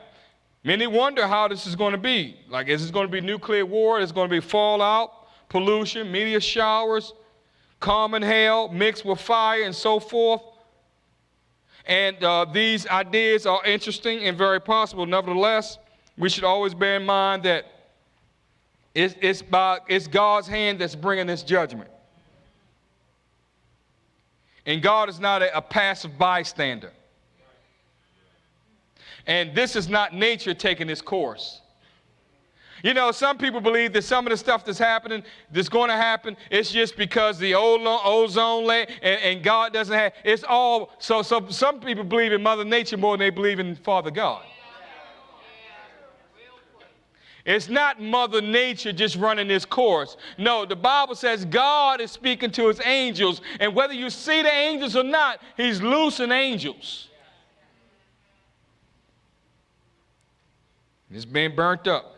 Speaker 1: many wonder how this is going to be. Like, is it going to be nuclear war? Is it going to be fallout, pollution, meteor showers, common hail mixed with fire and so forth? And these ideas are interesting and very possible. Nevertheless, we should always bear in mind that it's God's hand that's bringing this judgment. And God is not a passive bystander. And this is not nature taking its course. You know, some people believe that some of the stuff that's happening, that's going to happen, it's just because the ozone layer and God doesn't have, it's all, so some people believe in Mother Nature more than they believe in Father God. It's not Mother Nature just running this course. No, the Bible says God is speaking to his angels, and whether you see the angels or not, he's loosing angels. It's being burnt up.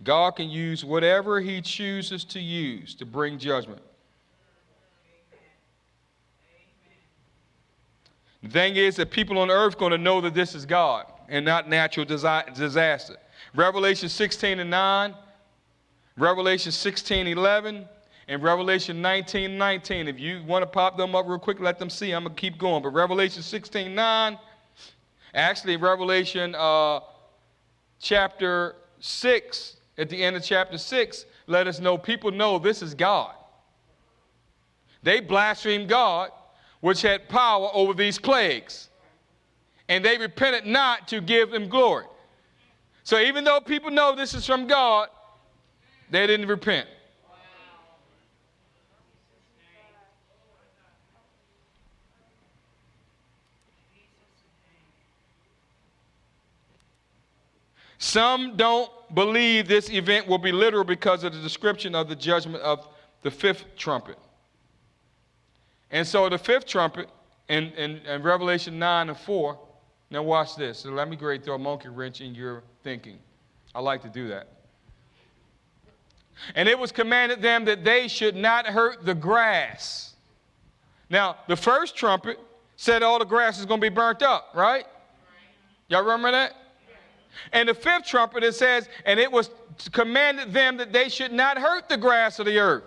Speaker 1: God can use whatever he chooses to use to bring judgment. The thing is that people on earth are going to know that this is God and not natural disaster. Revelation 16:9, Revelation 16:11, and Revelation 19:19. If you want to pop them up real quick, let them see. I'm going to keep going. But Revelation 16:9, actually Revelation chapter 6, at the end of chapter 6, let us know people know this is God. They blasphemed God, which had power over these plagues. And they repented not to give him glory. So even though people know this is from God, they didn't repent. Some don't believe this event will be literal because of the description of the judgment of the fifth trumpet. And so the fifth trumpet in Revelation 9:4, now watch this. So let me go ahead and throw a monkey wrench in your thinking. I like to do that. And it was commanded them that they should not hurt the grass. Now, the first trumpet said all the grass is going to be burnt up, right? Y'all remember that? And the fifth trumpet, it says, and it was commanded them that they should not hurt the grass of the earth,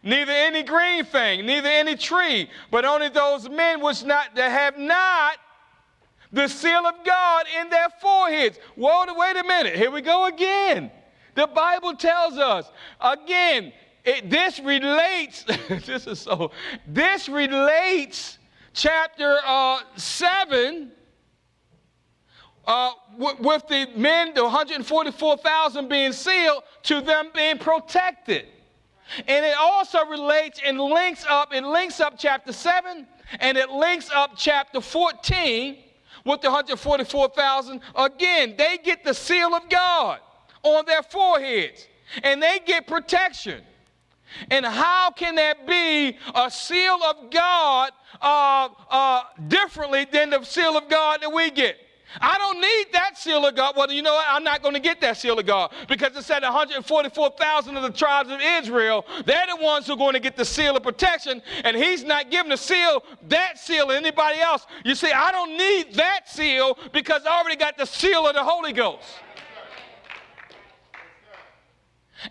Speaker 1: neither any green thing, neither any tree, but only those men that have not the seal of God in their foreheads. Whoa, wait a minute. Here we go again. The Bible tells us, again, this relates, this relates chapter 7, with the men, the 144,000 being sealed, to them being protected. And it also relates and links up chapter 7, and it links up chapter 14 with the 144,000. Again, they get the seal of God on their foreheads, and they get protection. And how can there be a seal of God differently than the seal of God that we get? I don't need that seal of God. Well, you know what? I'm not going to get that seal of God because it said 144,000 of the tribes of Israel, they're the ones who are going to get the seal of protection, and he's not giving that seal to anybody else. You see, I don't need that seal because I already got the seal of the Holy Ghost.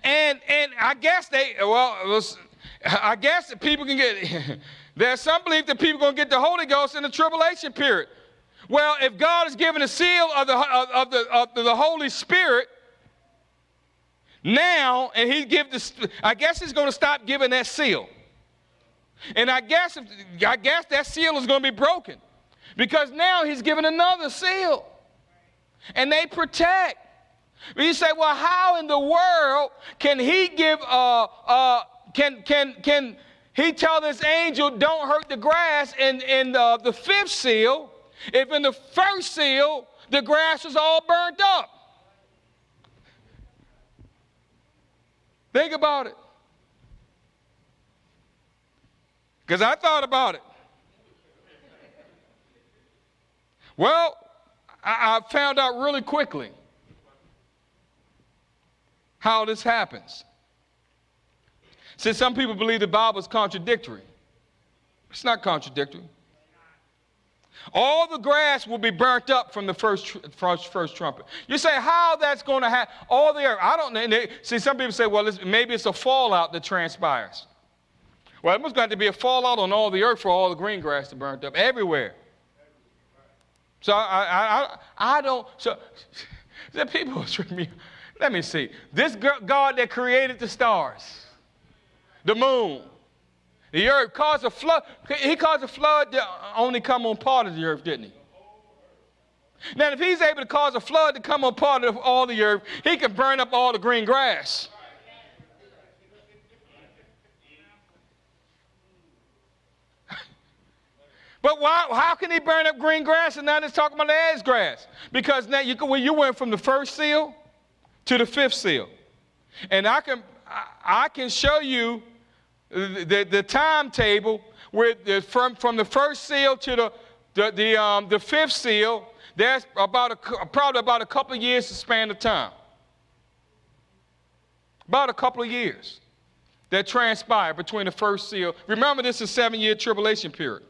Speaker 1: And I guess I guess that people can get, there's some belief that people are going to get the Holy Ghost in the tribulation period. Well, if God is giving a seal of the Holy Spirit now, and I guess he's going to stop giving that seal. And I guess that seal is going to be broken because now he's giving another seal. And they protect. But you say, well, how in the world can he give, can he tell this angel, don't hurt the grass in the fifth seal, if in the first seal, the grass was all burnt up? Think about it. Because I thought about it. Well, I found out really quickly how this happens. Since some people believe the Bible is contradictory. It's not contradictory. All the grass will be burnt up from the first trumpet. You say, how that's going to happen? All the earth. I don't know. See, some people say, well, maybe it's a fallout that transpires. Well, it must have to be a fallout on all the earth for all the green grass to burn up everywhere. So I don't. So the people trick me. Let me see. This God that created the stars, the moon, the earth, caused a flood. He caused a flood to only come on part of the earth, didn't he? Now, if he's able to cause a flood to come on part of all the earth, he can burn up all the green grass. But how can he burn up green grass and now it's talking about the edge grass? Because now you went from the first seal to the fifth seal. And I can show you the timetable where from the first seal to the fifth seal, there's probably about a couple of years to span of time. About a couple of years that transpire between the first seal. Remember, this is a 7-year tribulation period.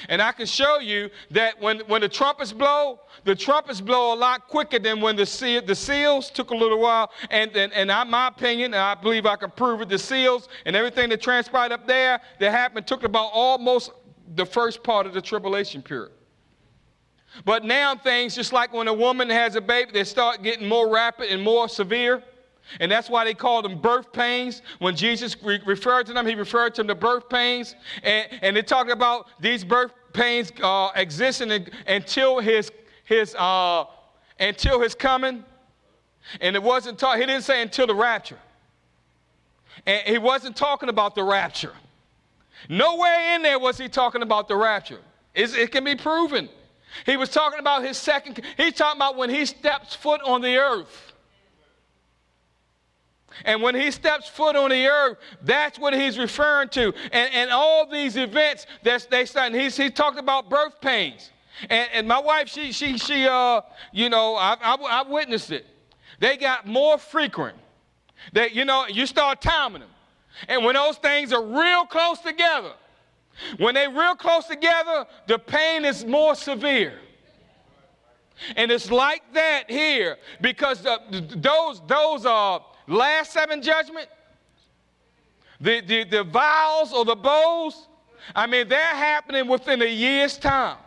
Speaker 1: And I can show you that when the trumpets blow a lot quicker than when the seals took a little while. And in my opinion, and I believe I can prove it, the seals and everything that transpired up there that happened took about almost the first part of the tribulation period. But now things, just like when a woman has a baby, they start getting more rapid and more severe. And that's why they call them birth pains. When Jesus referred to them, he referred to them to birth pains. And they talk about these birth pains existing until his coming. And it wasn't he didn't say until the rapture. And he wasn't talking about the rapture. Nowhere in there was he talking about the rapture. It can be proven. He was talking about his second. He's talking about when he steps foot on the earth. And when he steps foot on the earth, that's what he's referring to. And all these events that they start, and he talked about birth pains. And my wife, she I witnessed it. They got more frequent. You start timing them. And when those things are real close together, when they're real close together, the pain is more severe. And it's like that here because those last 7 judgment, the vials or the bowls, they're happening within a year's time.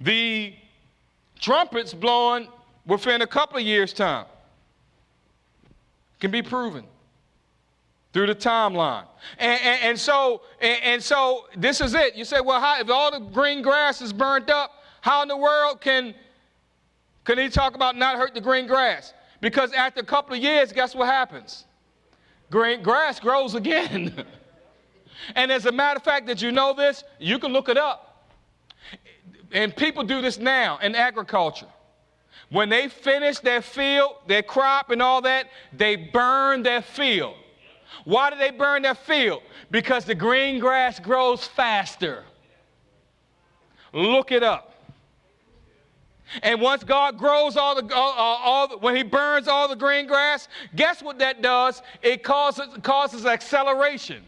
Speaker 1: The trumpets blowing within a couple of years' time. Can be proven through the timeline. And so this is it. You say, well, if all the green grass is burnt up, how in the world can he talk about not hurt the green grass? Because after a couple of years, guess what happens? Green grass grows again. And as a matter of fact, did you know this? You can look it up. And people do this now in agriculture. When they finish their field, their crop and all that, they burn their field. Why do they burn their field? Because the green grass grows faster. Look it up. And once God grows when he burns all the green grass, guess what that does? It causes acceleration.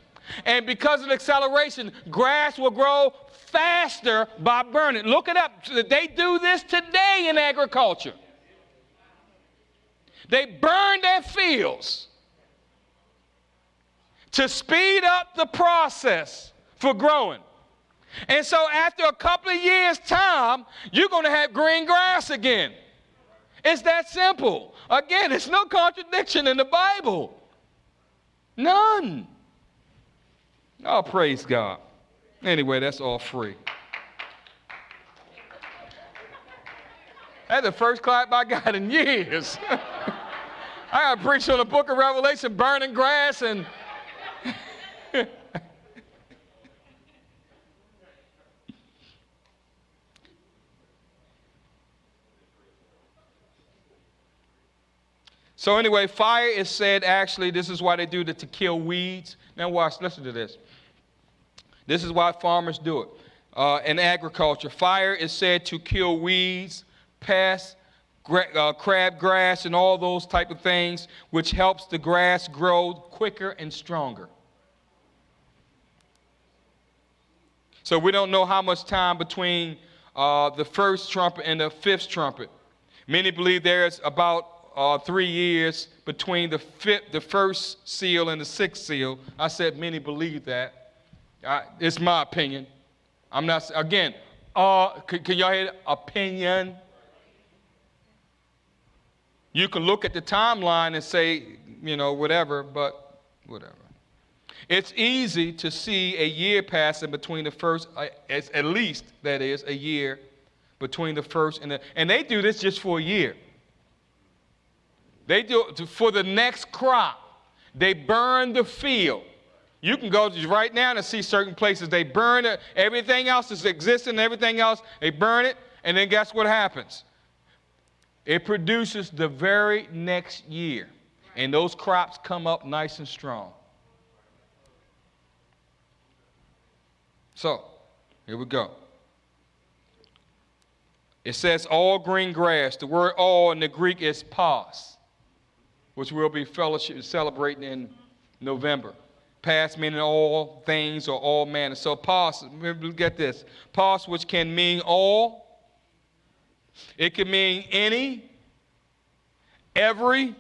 Speaker 1: And because of the acceleration, grass will grow faster by burning. Look it up. They do this today in agriculture. They burn their fields to speed up the process for growing. And so after a couple of years' time, you're going to have green grass again. It's that simple. Again, there's no contradiction in the Bible. None. Oh, praise God. Anyway, that's all free. That's the first clap I got in years. I got to preach on the book of Revelation, burning grass and... So anyway, fire is said, actually, this is why they do it, to kill weeds. Now watch, listen to this. This is why farmers do it. In agriculture, fire is said to kill weeds, pests, crabgrass, and all those type of things, which helps the grass grow quicker and stronger. So we don't know how much time between the first trumpet and the fifth trumpet. Many believe there's about 3 years between the first seal and the sixth seal. I said many believe that. It's my opinion. I'm not, again, can y'all hear opinion? You can look at the timeline and say, whatever, but whatever. It's easy to see a year passing between the first, at least, that is, a year between the first and they do this just for a year. They do it for the next crop. They burn the field. You can go right now and see certain places. They burn it. Everything else is existing, everything else, they burn it, and then guess what happens? It produces the very next year, and those crops come up nice and strong. So, here we go. It says all green grass. The word all in the Greek is pas, which we'll be celebrating in November. Pas meaning all things or all manner. So pas, get this. Pas, which can mean all. It can mean any, every,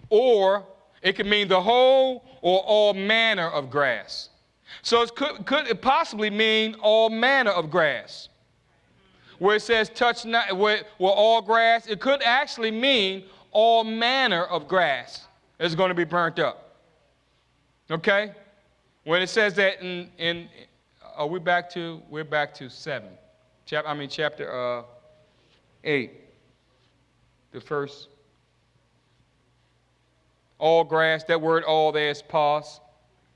Speaker 1: or it can mean the whole or all manner of grass. So could it possibly mean all manner of grass? Where it says touch not, where all grass, it could actually mean all manner of grass is going to be burnt up. Okay? When it says that we're back to 7. Chapter 8. The first. All grass, that word all there is pas.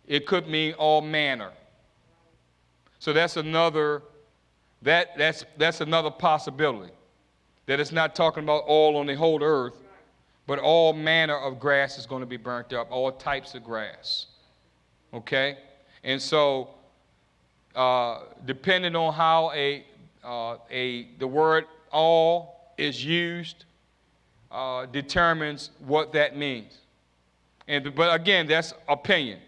Speaker 1: It could mean all manner. So that's another possibility. That it's not talking about all on the whole earth, but all manner of grass is going to be burnt up, all types of grass. Okay? And so, depending on how the word all is used, determines what that means. But again, that's opinion.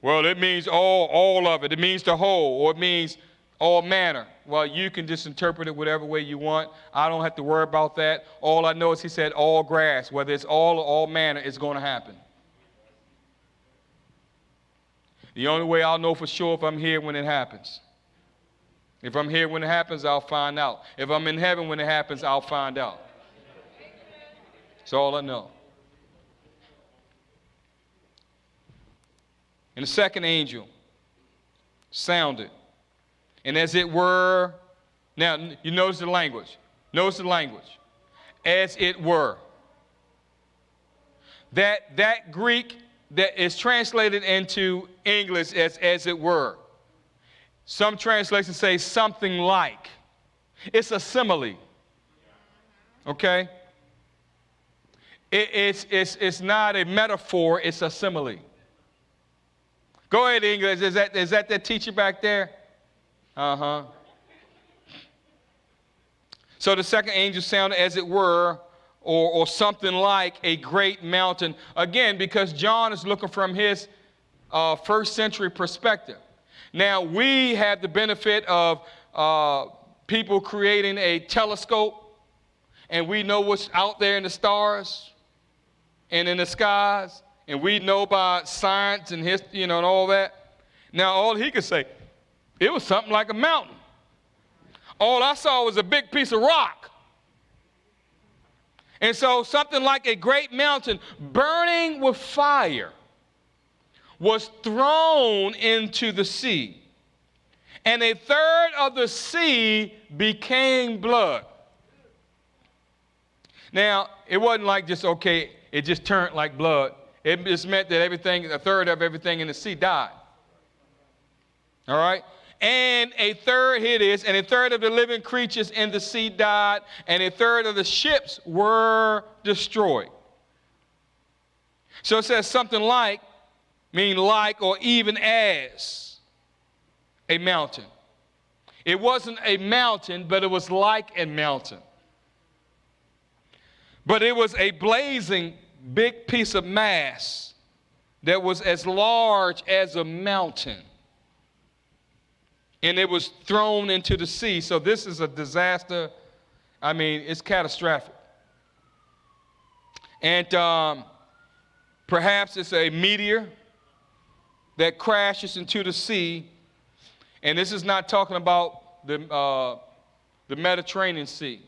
Speaker 1: Well, it means all of it. It means the whole, or it means all manner. Well, you can just interpret it whatever way you want. I don't have to worry about that. All I know is he said all grass. Whether it's all or all manner, it's going to happen. The only way I'll know for sure if I'm here when it happens. If I'm here when it happens, I'll find out. If I'm in heaven when it happens, I'll find out. That's all I know. And the second angel sounded. And as it were, now you notice the language. Notice the language. As it were. That Greek that is translated into English as it were. Some translations say something like. It's a simile. Okay? It's not a metaphor, it's a simile. Go ahead, English. Is that teacher back there? Uh-huh. So the second angel sounded as it were, or something like a great mountain. Again, because John is looking from his first century perspective. Now, we have the benefit of people creating a telescope, and we know what's out there in the stars and in the skies, and we know about science and history, and all that. Now, all he could say, it was something like a mountain. All I saw was a big piece of rock. And so something like a great mountain burning with fire was thrown into the sea. And a third of the sea became blood. Now, it wasn't like just, okay, it just turned like blood. It just meant that everything, a third of everything in the sea died. All right? And a third, here it is, and a third of the living creatures in the sea died, and a third of the ships were destroyed. So it says something like, meaning like or even as a mountain. It wasn't a mountain, but it was like a mountain. But it was a blazing big piece of mass that was as large as a mountain. And it was thrown into the sea. So this is a disaster. I mean, it's catastrophic. And perhaps it's a meteor that crashes into the sea. And this is not talking about the Mediterranean Sea.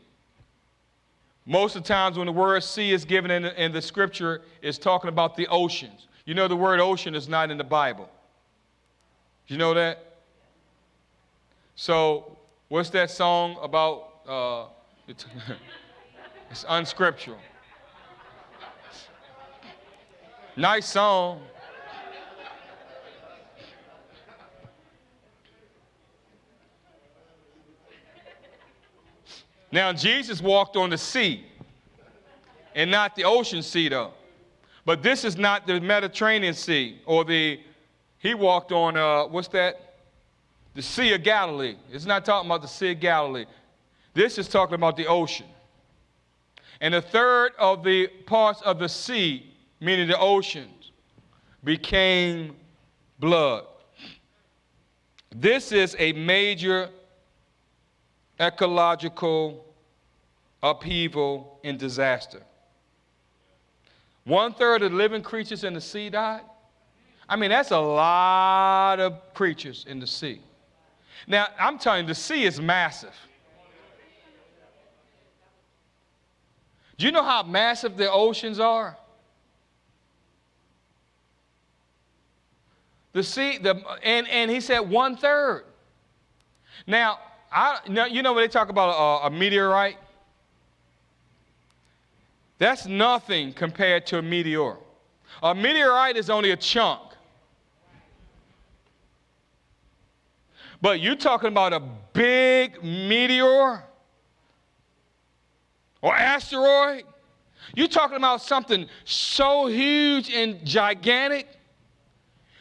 Speaker 1: Most of the times when the word sea is given in the scripture, it's talking about the oceans. You know the word ocean is not in the Bible. You know that? So what's that song about? It's unscriptural. Nice song. Now, Jesus walked on the sea and not the ocean sea, though. But this is not the Mediterranean Sea or he walked on, what's that? The Sea of Galilee. It's not talking about the Sea of Galilee. This is talking about the ocean. And a third of the parts of the sea, meaning the oceans, became blood. This is a major ecological upheaval and disaster. 1/3 of the living creatures in the sea died. I mean, that's a lot of creatures in the sea. Now, I'm telling you, the sea is massive. Do you know how massive the oceans are? The sea, and he said 1/3. Now, you know when they talk about a meteorite? That's nothing compared to a meteor. A meteorite is only a chunk. But you're talking about a big meteor or asteroid. You're talking about something so huge and gigantic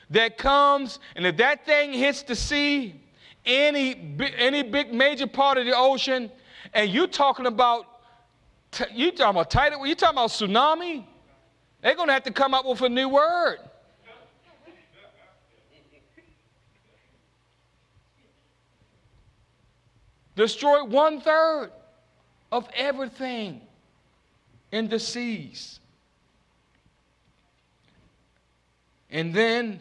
Speaker 1: that comes, and if that thing hits the sea, any big major part of the ocean, and you're talking about tidal, you're talking about tsunami, they're going to have to come up with a new word. Destroy 1/3 of everything in the seas. And then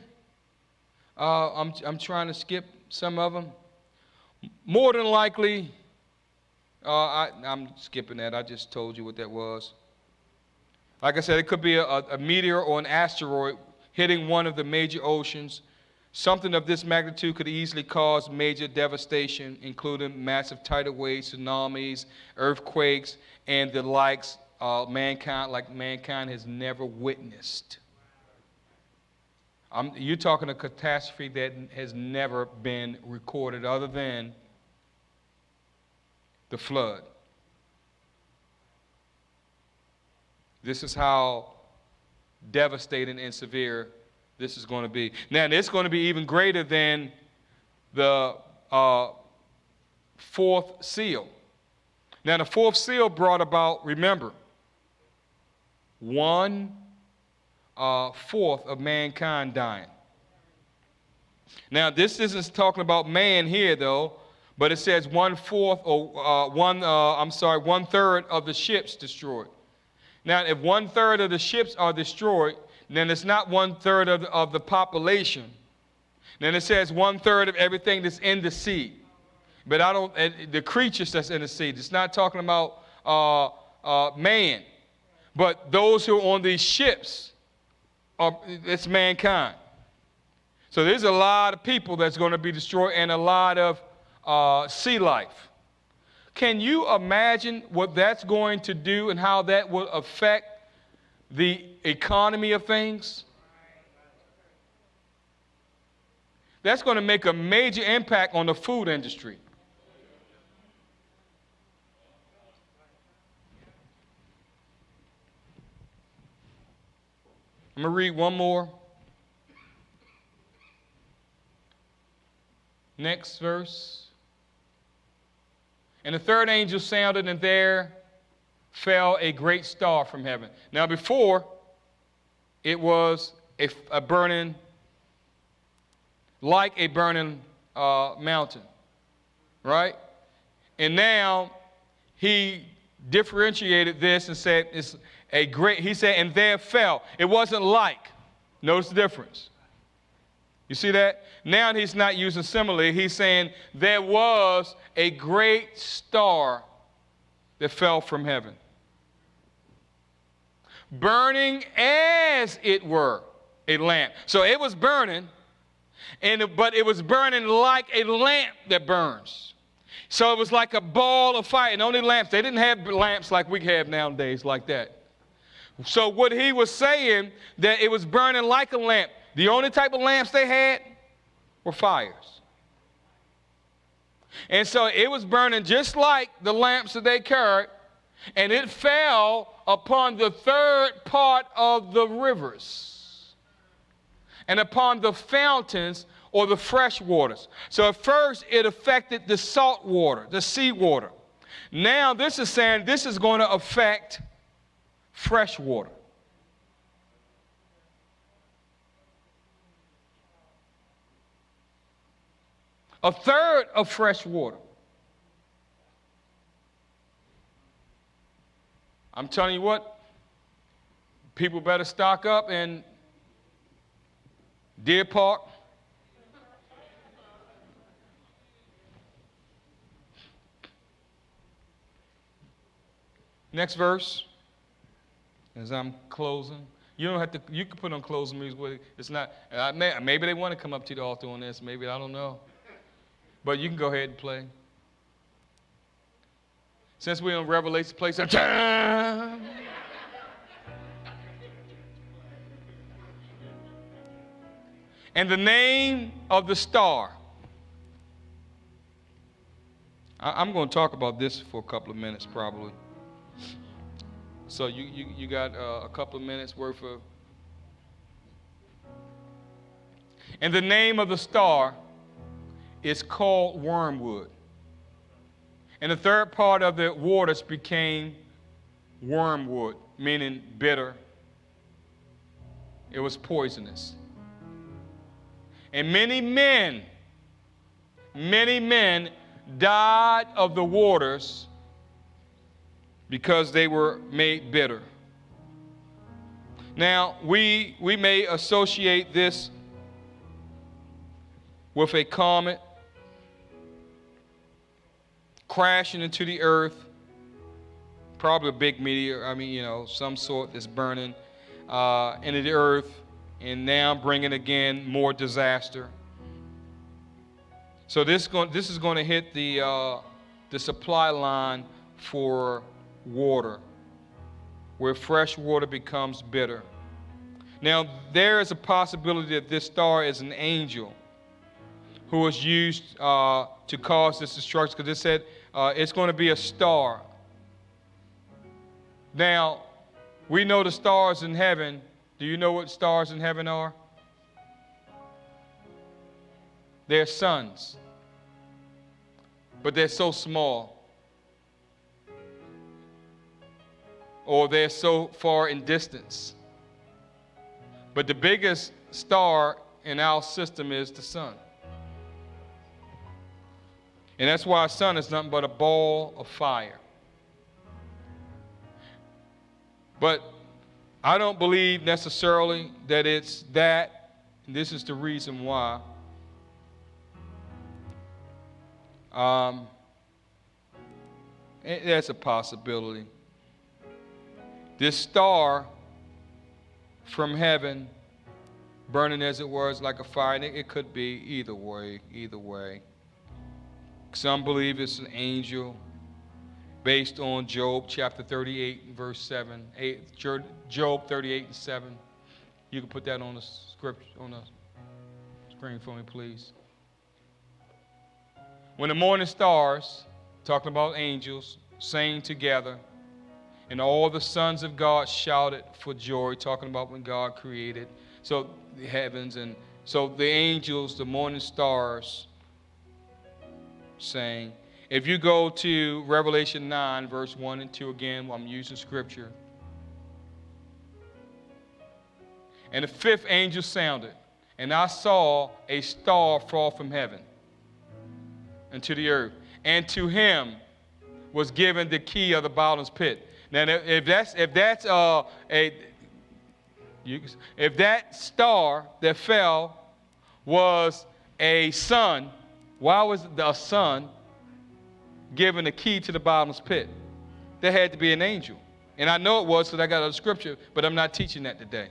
Speaker 1: I'm trying to skip some of them. More than likely, I'm skipping that. I just told you what that was. Like I said, it could be a meteor or an asteroid hitting one of the major oceans. Something of this magnitude could easily cause major devastation, including massive tidal waves, tsunamis, earthquakes, and the likes mankind has never witnessed. You're talking a catastrophe that has never been recorded other than the flood. This is how devastating and severe this is going to be. Now, it's going to be even greater than the fourth seal. Now, the fourth seal brought about, remember, 1/4 of mankind dying. Now, this isn't talking about man here, though, but it says 1/4 or 1/3 of the ships destroyed. Now, if 1/3 of the ships are destroyed, then it's not 1/3 of the population. Then it says 1/3 of everything that's in the sea. But the creatures that's in the sea. It's not talking about man. But those who are on these ships, it's mankind. So there's a lot of people that's going to be destroyed and a lot of sea life. Can you imagine what that's going to do and how that will affect the economy of things? That's going to make a major impact on the food industry. I'm going to read one more. Next verse. And the third angel sounded, and there fell a great star from heaven. Now before, it was a burning, like a burning mountain, right? And now he differentiated this and said it's a great, he said, and there fell. It wasn't like. Notice the difference. You see that? Now he's not using simile. He's saying there was a great star that fell from heaven, burning as it were a lamp. So it was burning, but it was burning like a lamp that burns. So it was like a ball of fire. And only lamps, they didn't have lamps like we have nowadays like that. So what he was saying, that it was burning like a lamp. The only type of lamps they had were fires. And so it was burning just like the lamps that they carried, and it fell upon the third part of the rivers and upon the fountains or the fresh waters. So at first it affected the salt water, the sea water. Now this is saying this is going to affect fresh water. A third of fresh water. I'm telling you what, people better stock up in Deer Park, next verse, as I'm closing. You don't have to, you can put on closing music with it. It's not, maybe they want to come up to the altar on this, maybe, I don't know. But you can go ahead and play. Since we're in Revelation, play some time. And the name of the star. I'm going to talk about this for a couple of minutes probably. So you got a couple of minutes worth of. And the name of the star is called wormwood. And the third part of the waters became wormwood, meaning bitter. It was poisonous. And many men died of the waters because they were made bitter. Now, we may associate this with a comet crashing into the earth, probably a big meteor, some sort that's burning into the earth, and now bringing again more disaster. So this is going to hit the supply line for water, where fresh water becomes bitter. Now, there is a possibility that this star is an angel who was used to cause this destruction, because it said it's going to be a star. Now, we know the stars in heaven. Do you know what stars in heaven are? They're suns, but they're so small, or they're so far in distance. But the biggest star in our system is the sun. And that's why our sun is nothing but a ball of fire. But I don't believe necessarily that it's that. And this is the reason why. That's a possibility. This star from heaven, burning as it was like a fire, and it could be either way. Some believe it's an angel. based on Job chapter 38 and verse 7. Job 38 and 7. You can put that on the script on the screen for me, please. When the morning stars, talking about angels, sang together, and all the sons of God shouted for joy, talking about when God created so the heavens, and so the angels, the morning stars, sang. If you go to Revelation 9, verse 1 and 2 again, I'm using scripture. And the fifth angel sounded, and I saw a star fall from heaven into the earth, and to him was given the key of the bottomless pit. Now, if that star that fell was a sun, why was the sun given the key to the bottomless pit? There had to be an angel. And I know it was because I got a scripture, but I'm not teaching that today.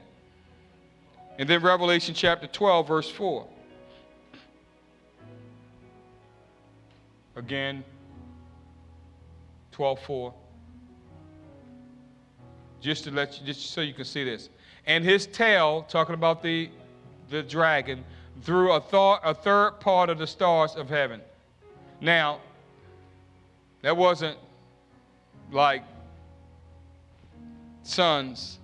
Speaker 1: And then Revelation chapter 12, verse 4. Again, 12:4. Just so you can see this. And his tail, talking about the dragon, threw a third part of the stars of heaven. Now, that wasn't like suns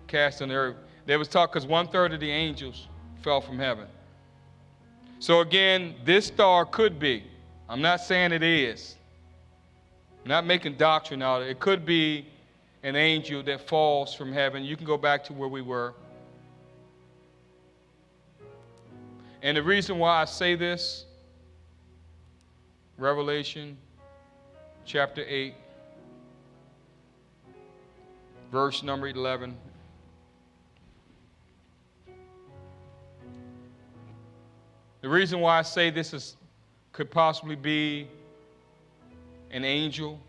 Speaker 1: cast on the earth. There was talk because 1/3 of the angels fell from heaven. So again, this star could be. I'm not saying it is. I'm not making doctrine out of it. It could be an angel that falls from heaven. You can go back to where we were. And the reason why I say this, Revelation chapter 8, verse number 11. The reason why I say this could possibly be an angel,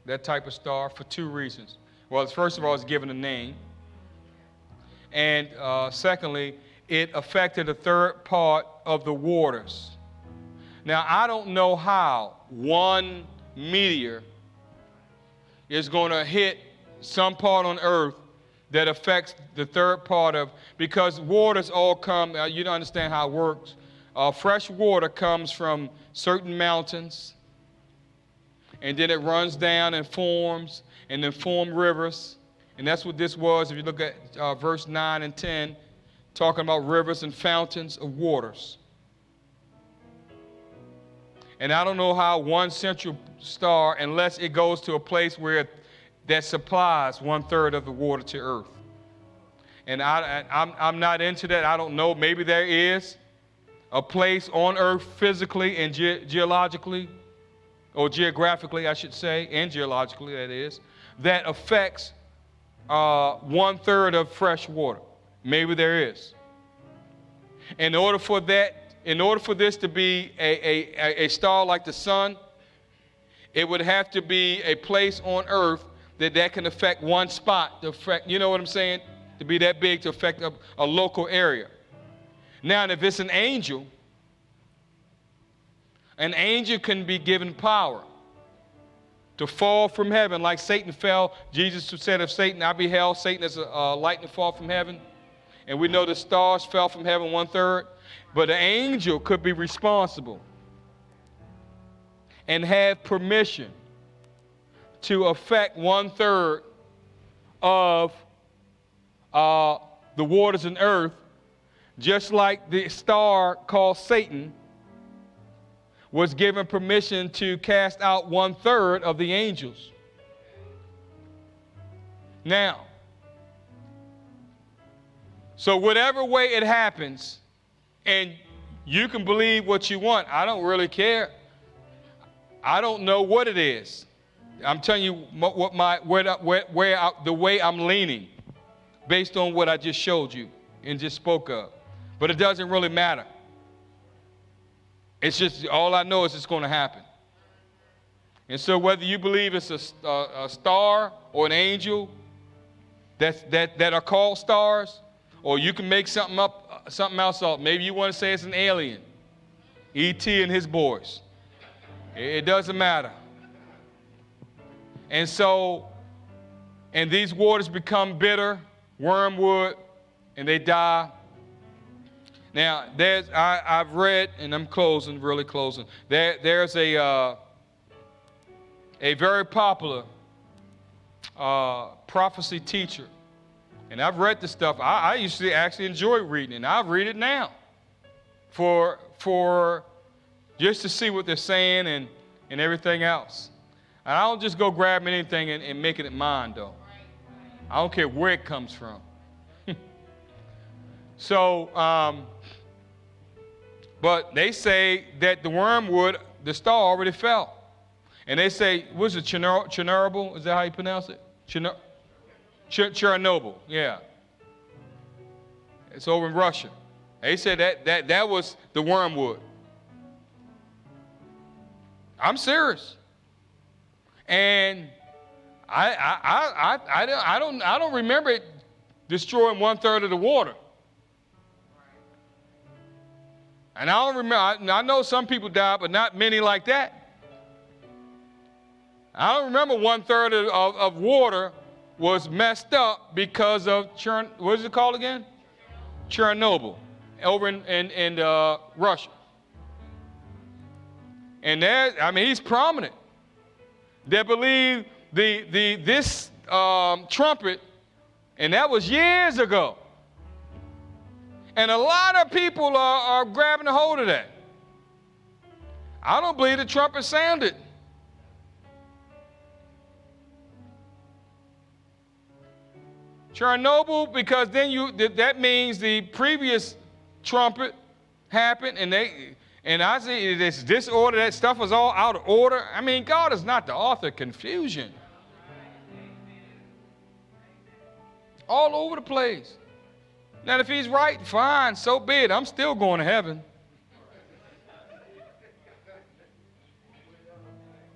Speaker 1: that type of star, for two reasons. Well, first of all, it's given a name. And secondly, it affected a third part of the waters. Now, I don't know how one meteor is going to hit some part on earth that affects the third part of, because waters all come, you don't understand how it works. Fresh water comes from certain mountains, and then it runs down and forms, and then form rivers. And that's what this was. If you look at verse 9 and 10, talking about rivers and fountains of waters. And I don't know how one central star, unless it goes to a place where that supplies 1/3 of the water to earth. And I'm not into that. I don't know. Maybe there is a place on earth physically and geologically, or geographically, I should say, and geologically, that is, that affects 1/3 of fresh water. Maybe there is. In order for this to be a star like the sun, it would have to be a place on earth that can affect one spot, to affect, you know what I'm saying? To be that big to affect a local area. Now, if it's an angel can be given power to fall from heaven like Satan fell. Jesus said of Satan, I beheld Satan as a lightning fall from heaven. And we know the stars fell from heaven 1/3. But an angel could be responsible and have permission to affect 1/3 of the waters and earth, just like the star called Satan was given permission to cast out 1/3 of the angels. Now, so whatever way it happens, and you can believe what you want. I don't really care. I don't know what it is. I'm telling you the way I'm leaning, based on what I just showed you and just spoke of. But it doesn't really matter. It's just, all I know is it's going to happen. And so whether you believe it's a star or an angel that are called stars, or you can make something else up. Maybe you want to say it's an alien, E.T. and his boys. It doesn't matter. And so, and these waters become bitter, wormwood, and they die. Now, I've read, and I'm closing, really closing. There's a very popular prophecy teacher. And I've read this stuff. I used to actually enjoy reading it, and I read it now for just to see what they're saying and everything else. And I don't just go grabbing anything and making it mine, though. I don't care where it comes from. So, but they say that the wormwood, the star already fell. And they say, what's it, Chernobyl? Is that how you pronounce it? Chernobyl, yeah. It's over in Russia. They said that was the wormwood. I'm serious. And I don't remember it destroying 1/3 of the water. And I don't remember. I know some people died, but not many like that. I don't remember 1/3 of water was messed up because of what is it called again? Chernobyl, over in Russia. And there, I mean, he's prominent. They believe this trumpet, and that was years ago. And a lot of people are grabbing a hold of that. I don't believe the trumpet sounded. Chernobyl, because then that means the previous trumpet happened, and I see this disorder, that stuff was all out of order. I mean, God is not the author of confusion. All over the place. Now, if he's right, fine, so be it. I'm still going to heaven.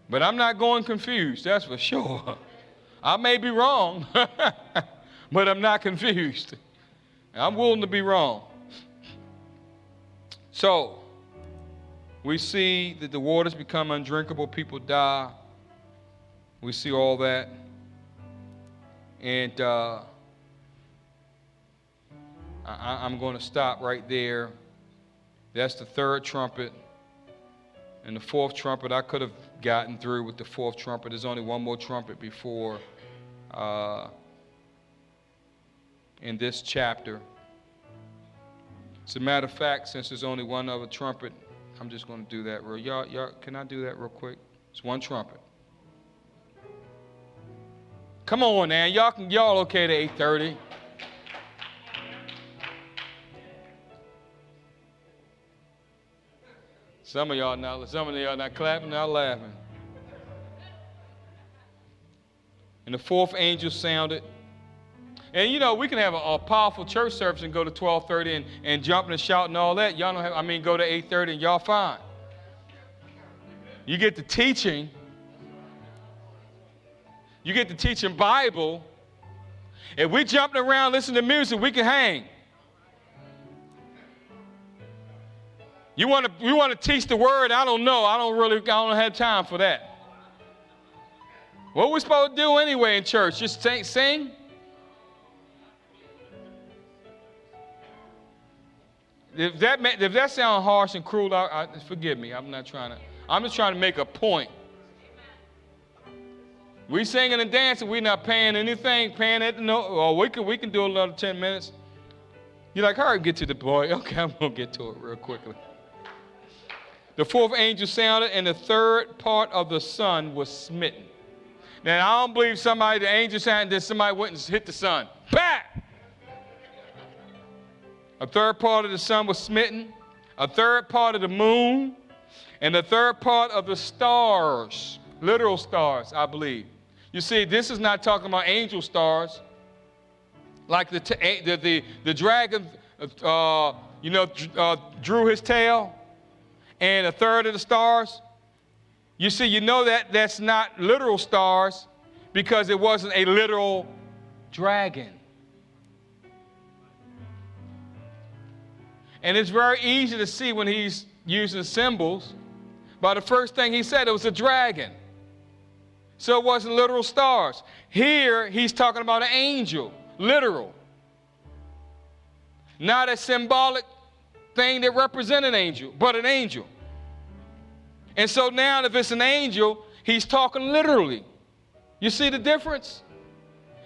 Speaker 1: But I'm not going confused, that's for sure. I may be wrong, but I'm not confused. I'm willing to be wrong. So, we see that the waters become undrinkable, people die. We see all that. And I'm going to stop right there. That's the third trumpet. And the fourth trumpet, I could have gotten through with the fourth trumpet. There's only one more trumpet before in this chapter. As a matter of fact, since there's only one other trumpet, I'm just going to do that real. Y'all, can I do that real quick? It's one trumpet. Come on now, y'all okay to 8:30? Some of y'all not clapping, not laughing. And the fourth angel sounded. And you know, we can have a powerful church service and go to 12:30 and jumping and shouting and all that. Y'all don't have, go to 8:30 and y'all fine. You get to teaching. You get to teaching Bible. If we jumping around listening to music, we can hang. You want to teach the word? I don't know. I don't have time for that. What are we supposed to do anyway in church? Just sing? If that sounds harsh and cruel, forgive me. I'm just trying to make a point. We singing and dancing. We're not paying anything. Paying at the note. Or we can do another 10 minutes. You're like, hurry, get to the point. Okay, I'm gonna get to it real quickly. The fourth angel sounded, and the third part of the sun was smitten. Now, I don't believe the angel sounded, then somebody went and hit the sun. Bah! A third part of the sun was smitten, a third part of the moon, and the third part of the stars, literal stars, I believe. You see, this is not talking about angel stars, like the dragon, drew his tail. And a third of the stars, you see, you know that's not literal stars because it wasn't a literal dragon. And it's very easy to see when he's using symbols. But the first thing he said, it was a dragon. So it wasn't literal stars. Here, he's talking about an angel, literal. Not a symbolic thing that represents an angel, but an angel. And so now if it's an angel, he's talking literally. You see the difference?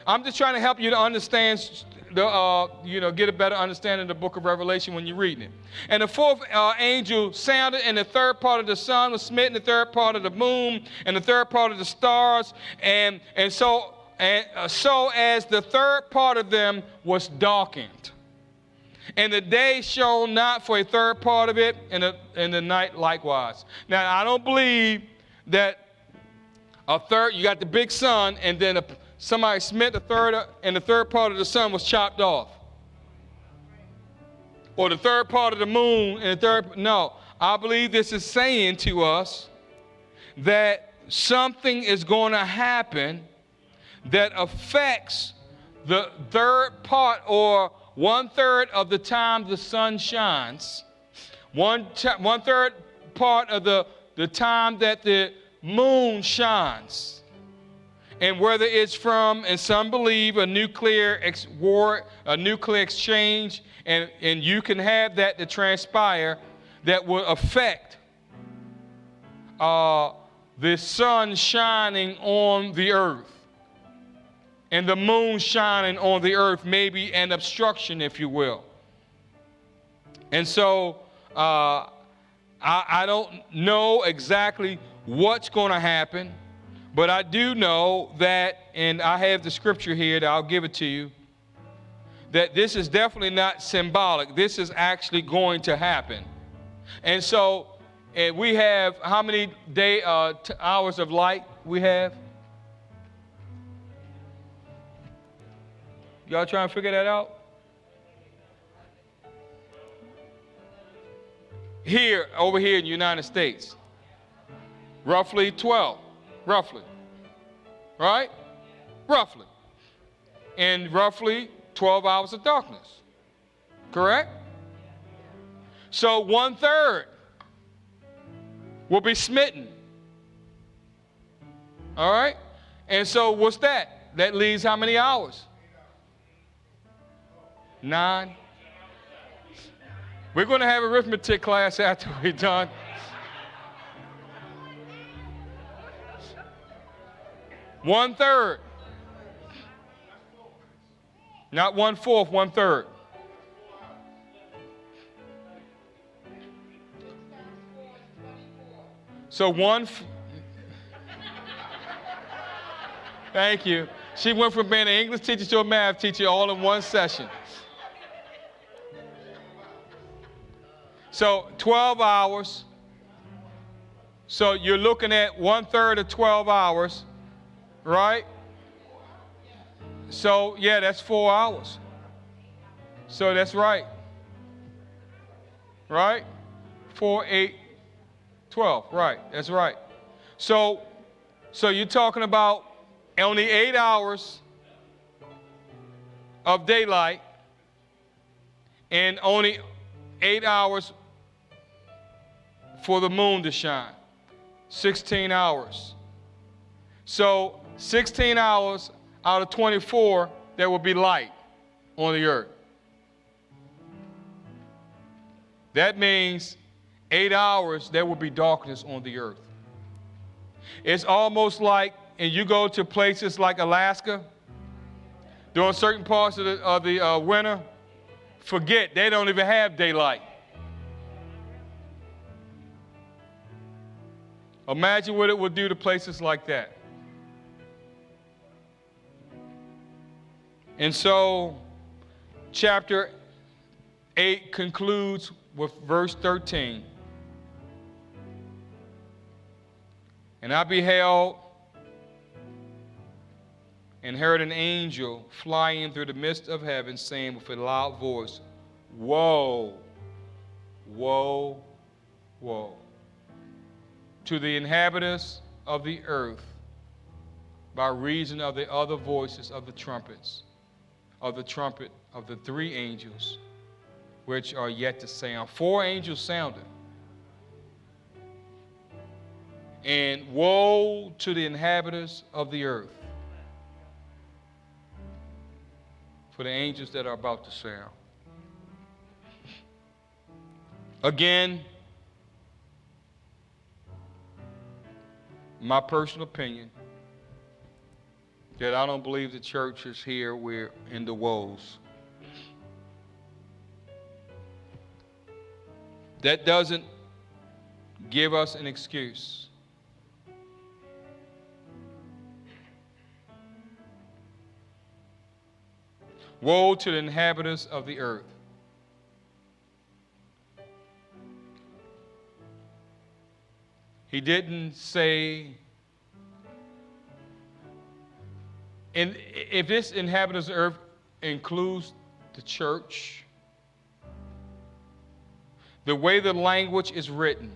Speaker 1: I'm just trying to help you to understand, get a better understanding of the book of Revelation when you're reading it. And the fourth angel sounded, and the third part of the sun was smitten, the third part of the moon, and the third part of the stars, and so as the third part of them was darkened. And the day shone not for a third part of it, and the night likewise. Now, I don't believe that you got the big sun, and then somebody smit the third, and the third part of the sun was chopped off. Or the third part of the moon, and the third, no. I believe this is saying to us that something is going to happen that affects the third part, or 1/3 of the time the sun shines, 1/3 part of the time that the moon shines. And whether it's from, and some believe, a nuclear exchange, and you can have that to transpire, that will affect the sun shining on the earth. And the moon shining on the earth, maybe an obstruction, if you will. And so I don't know exactly what's going to happen, but I do know that, and I have the scripture here that I'll give it to you, that this is definitely not symbolic. This is actually going to happen. And so we have how many hours of light we have? Y'all trying to figure that out? Over here in the United States, roughly 12, roughly, right? Roughly. And roughly 12 hours of darkness, correct? So 1/3 will be smitten, all right? And so what's that? That leaves how many hours? 9. We're going to have arithmetic class after we're done. One-third. Not 1/4, 1/3. So thank you. She went from being an English teacher to a math teacher all in one session. So 12 hours. So you're looking at 1/3 of 12 hours, right? So yeah, that's 4 hours. So that's right. Right? 4, 8, 12. Right. That's right. So you're talking about only 8 hours of daylight and only 8 hours for the moon to shine. 16 hours. So 16 hours out of 24, there will be light on the earth. That means 8 hours, there will be darkness on the earth. It's almost like, and you go to places like Alaska, during certain parts of the winter, forget, they don't even have daylight. Imagine what it would do to places like that. And so, chapter 8 concludes with verse 13. And I beheld and heard an angel flying through the midst of heaven, saying with a loud voice, Woe, woe, woe, to the inhabitants of the earth, by reason of the other voices of the trumpets, of the trumpet of the 3 angels, which are yet to sound. 4 angels sounded. And woe to the inhabitants of the earth, for the angels that are about to sail. Again, my personal opinion, that I don't believe the church is here. We're in the woes. That doesn't give us an excuse. Woe to the inhabitants of the earth. He didn't say, and if this inhabitants of the earth includes the church, the way the language is written,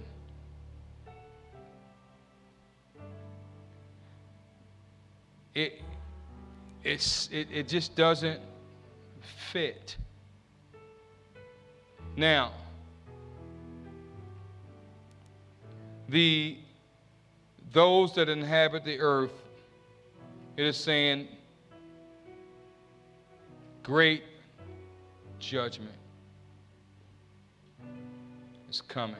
Speaker 1: it just doesn't fit. Now, those that inhabit the earth, it is saying great judgment is coming.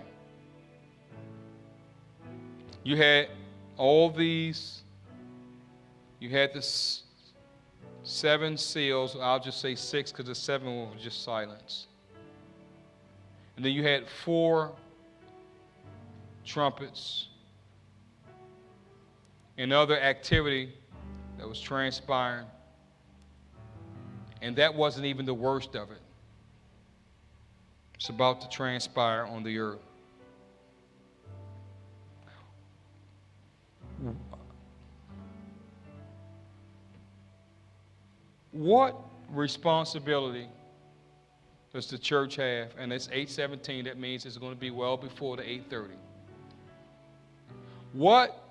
Speaker 1: You had all these, you had the 7 seals. I'll just say 6 because the 7 was just silence. And then you had 4 trumpets and other activity that was transpiring. And that wasn't even the worst of it. It's about to transpire on the earth. What responsibility does the church have? And it's 8:17. That means it's going to be well before the 8:30. What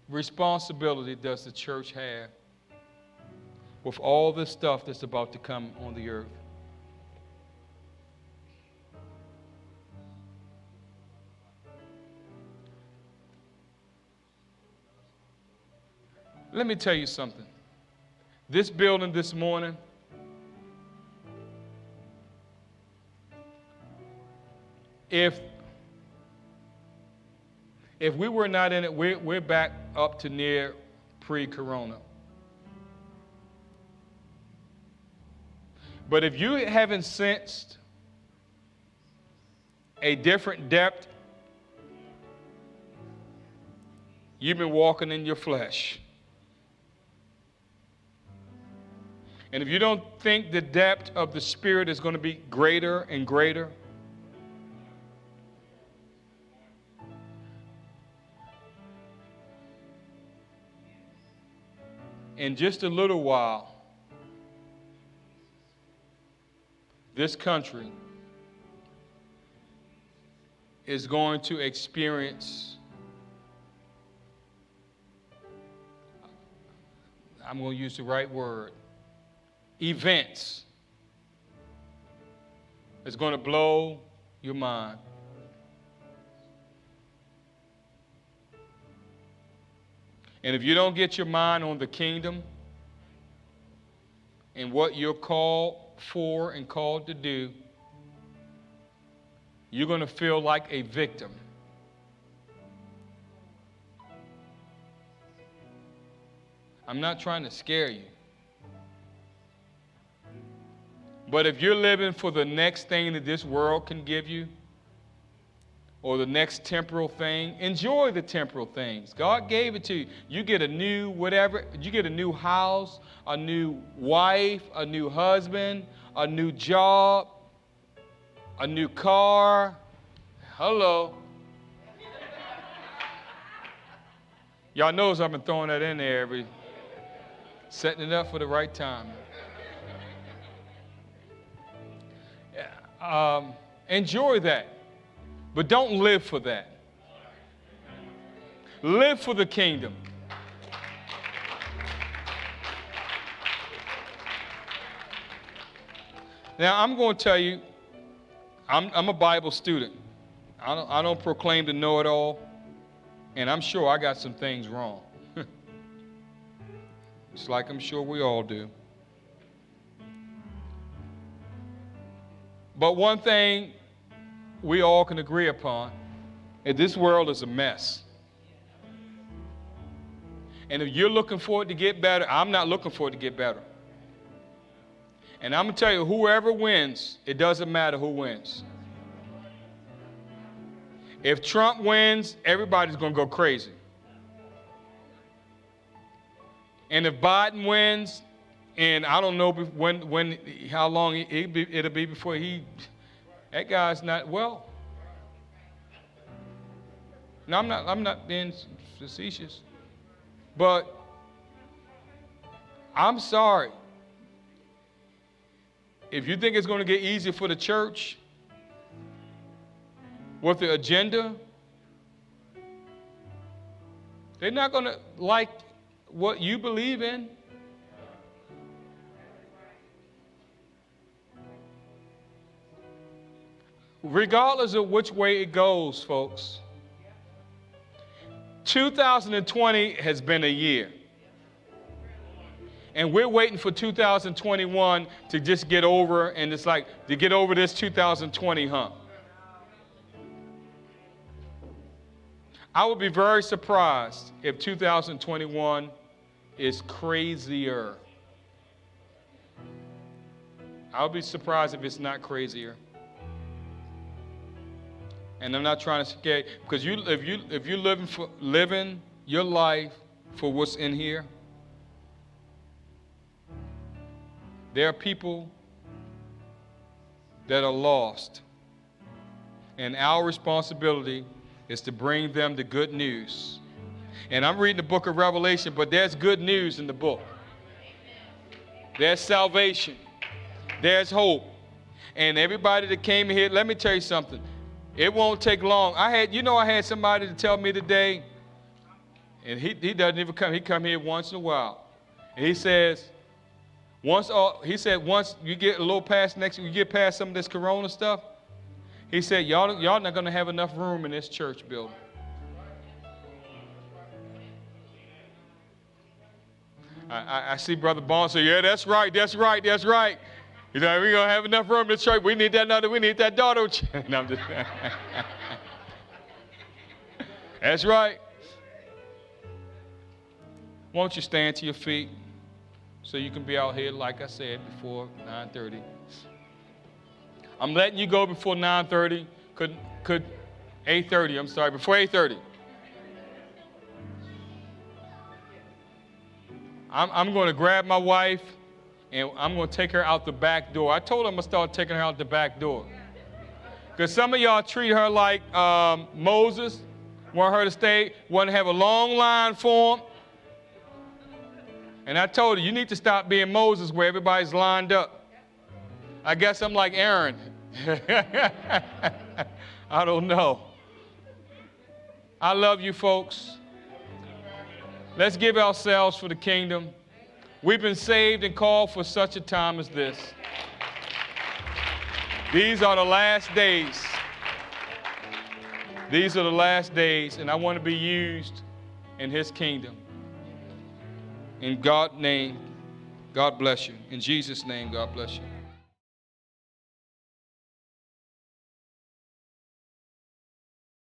Speaker 1: responsibility does the church have with all this stuff that's about to come on the earth? Let me tell you something. This building this morning, if we were not in it, we're back up to near pre-corona. But if you haven't sensed a different depth, you've been walking in your flesh. And if you don't think the depth of the Spirit is going to be greater and greater, in just a little while, this country is going to experience, I'm going to use the right word, events that's going to blow your mind. And if you don't get your mind on the kingdom and what you're called for and called to do, you're going to feel like a victim. I'm not trying to scare you. But if you're living for the next thing that this world can give you, or the next temporal thing, enjoy the temporal things. God gave it to you. You get a new whatever, you get a new house, a new wife, a new husband, a new job, a new car. Hello. Y'all knows I've been throwing that in there setting it up for the right time. Enjoy that, but don't live for that. Live for the kingdom. Now, I'm going to tell you, I'm a Bible student. I don't proclaim to know it all, And I'm sure I got some things wrong. It's like I'm sure we all do. But one thing we all can agree upon is this world is a mess. And if you're looking for it to get better, I'm not looking for it to get better. And I'm going to tell you, whoever wins, it doesn't matter who wins. If Trump wins, everybody's going to go crazy. And if Biden wins, and I don't know how long it'll be before that guy's not well. No, I'm not being facetious. But I'm sorry. If you think it's going to get easier for the church with the agenda, they're not going to like what you believe in. Regardless of which way it goes, folks, 2020 has been a year. And we're waiting for 2021 to just get over, and it's like to get over this 2020 hump. I would be very surprised if 2021 is crazier. I would be surprised if it's not crazier. And I'm not trying to scare you, because if you're living your life for what's in here, there are people that are lost. And our responsibility is to bring them the good news. And I'm reading the book of Revelation, but there's good news in the book. There's salvation. There's hope. And everybody that came here, let me tell you something. It won't take long. I had somebody to tell me today, and he doesn't even come. He come here once in a while. And he says, once you get a little past you get past some of this corona stuff, he said, y'all not going to have enough room in this church building. I see Brother Bond say, yeah, that's right. You know, we're going to have enough room in the church. We need that daughter. No, I'm just That's right. Won't you stand to your feet so you can be out here, like I said, before 9:30. I'm letting you go before 9:30. Could 8:30, I'm sorry, before 8:30. I'm going to grab my wife, and I'm going to take her out the back door. I told her I'm going to start taking her out the back door. Because some of y'all treat her like Moses, want her to stay, want to have a long line for him. And I told her, you need to stop being Moses where everybody's lined up. I guess I'm like Aaron. I don't know. I love you folks. Let's give ourselves for the kingdom. We've been saved and called for such a time as this. These are the last days. These are the last days, and I want to be used in his kingdom. In God's name, God bless you. In Jesus' name, God bless you.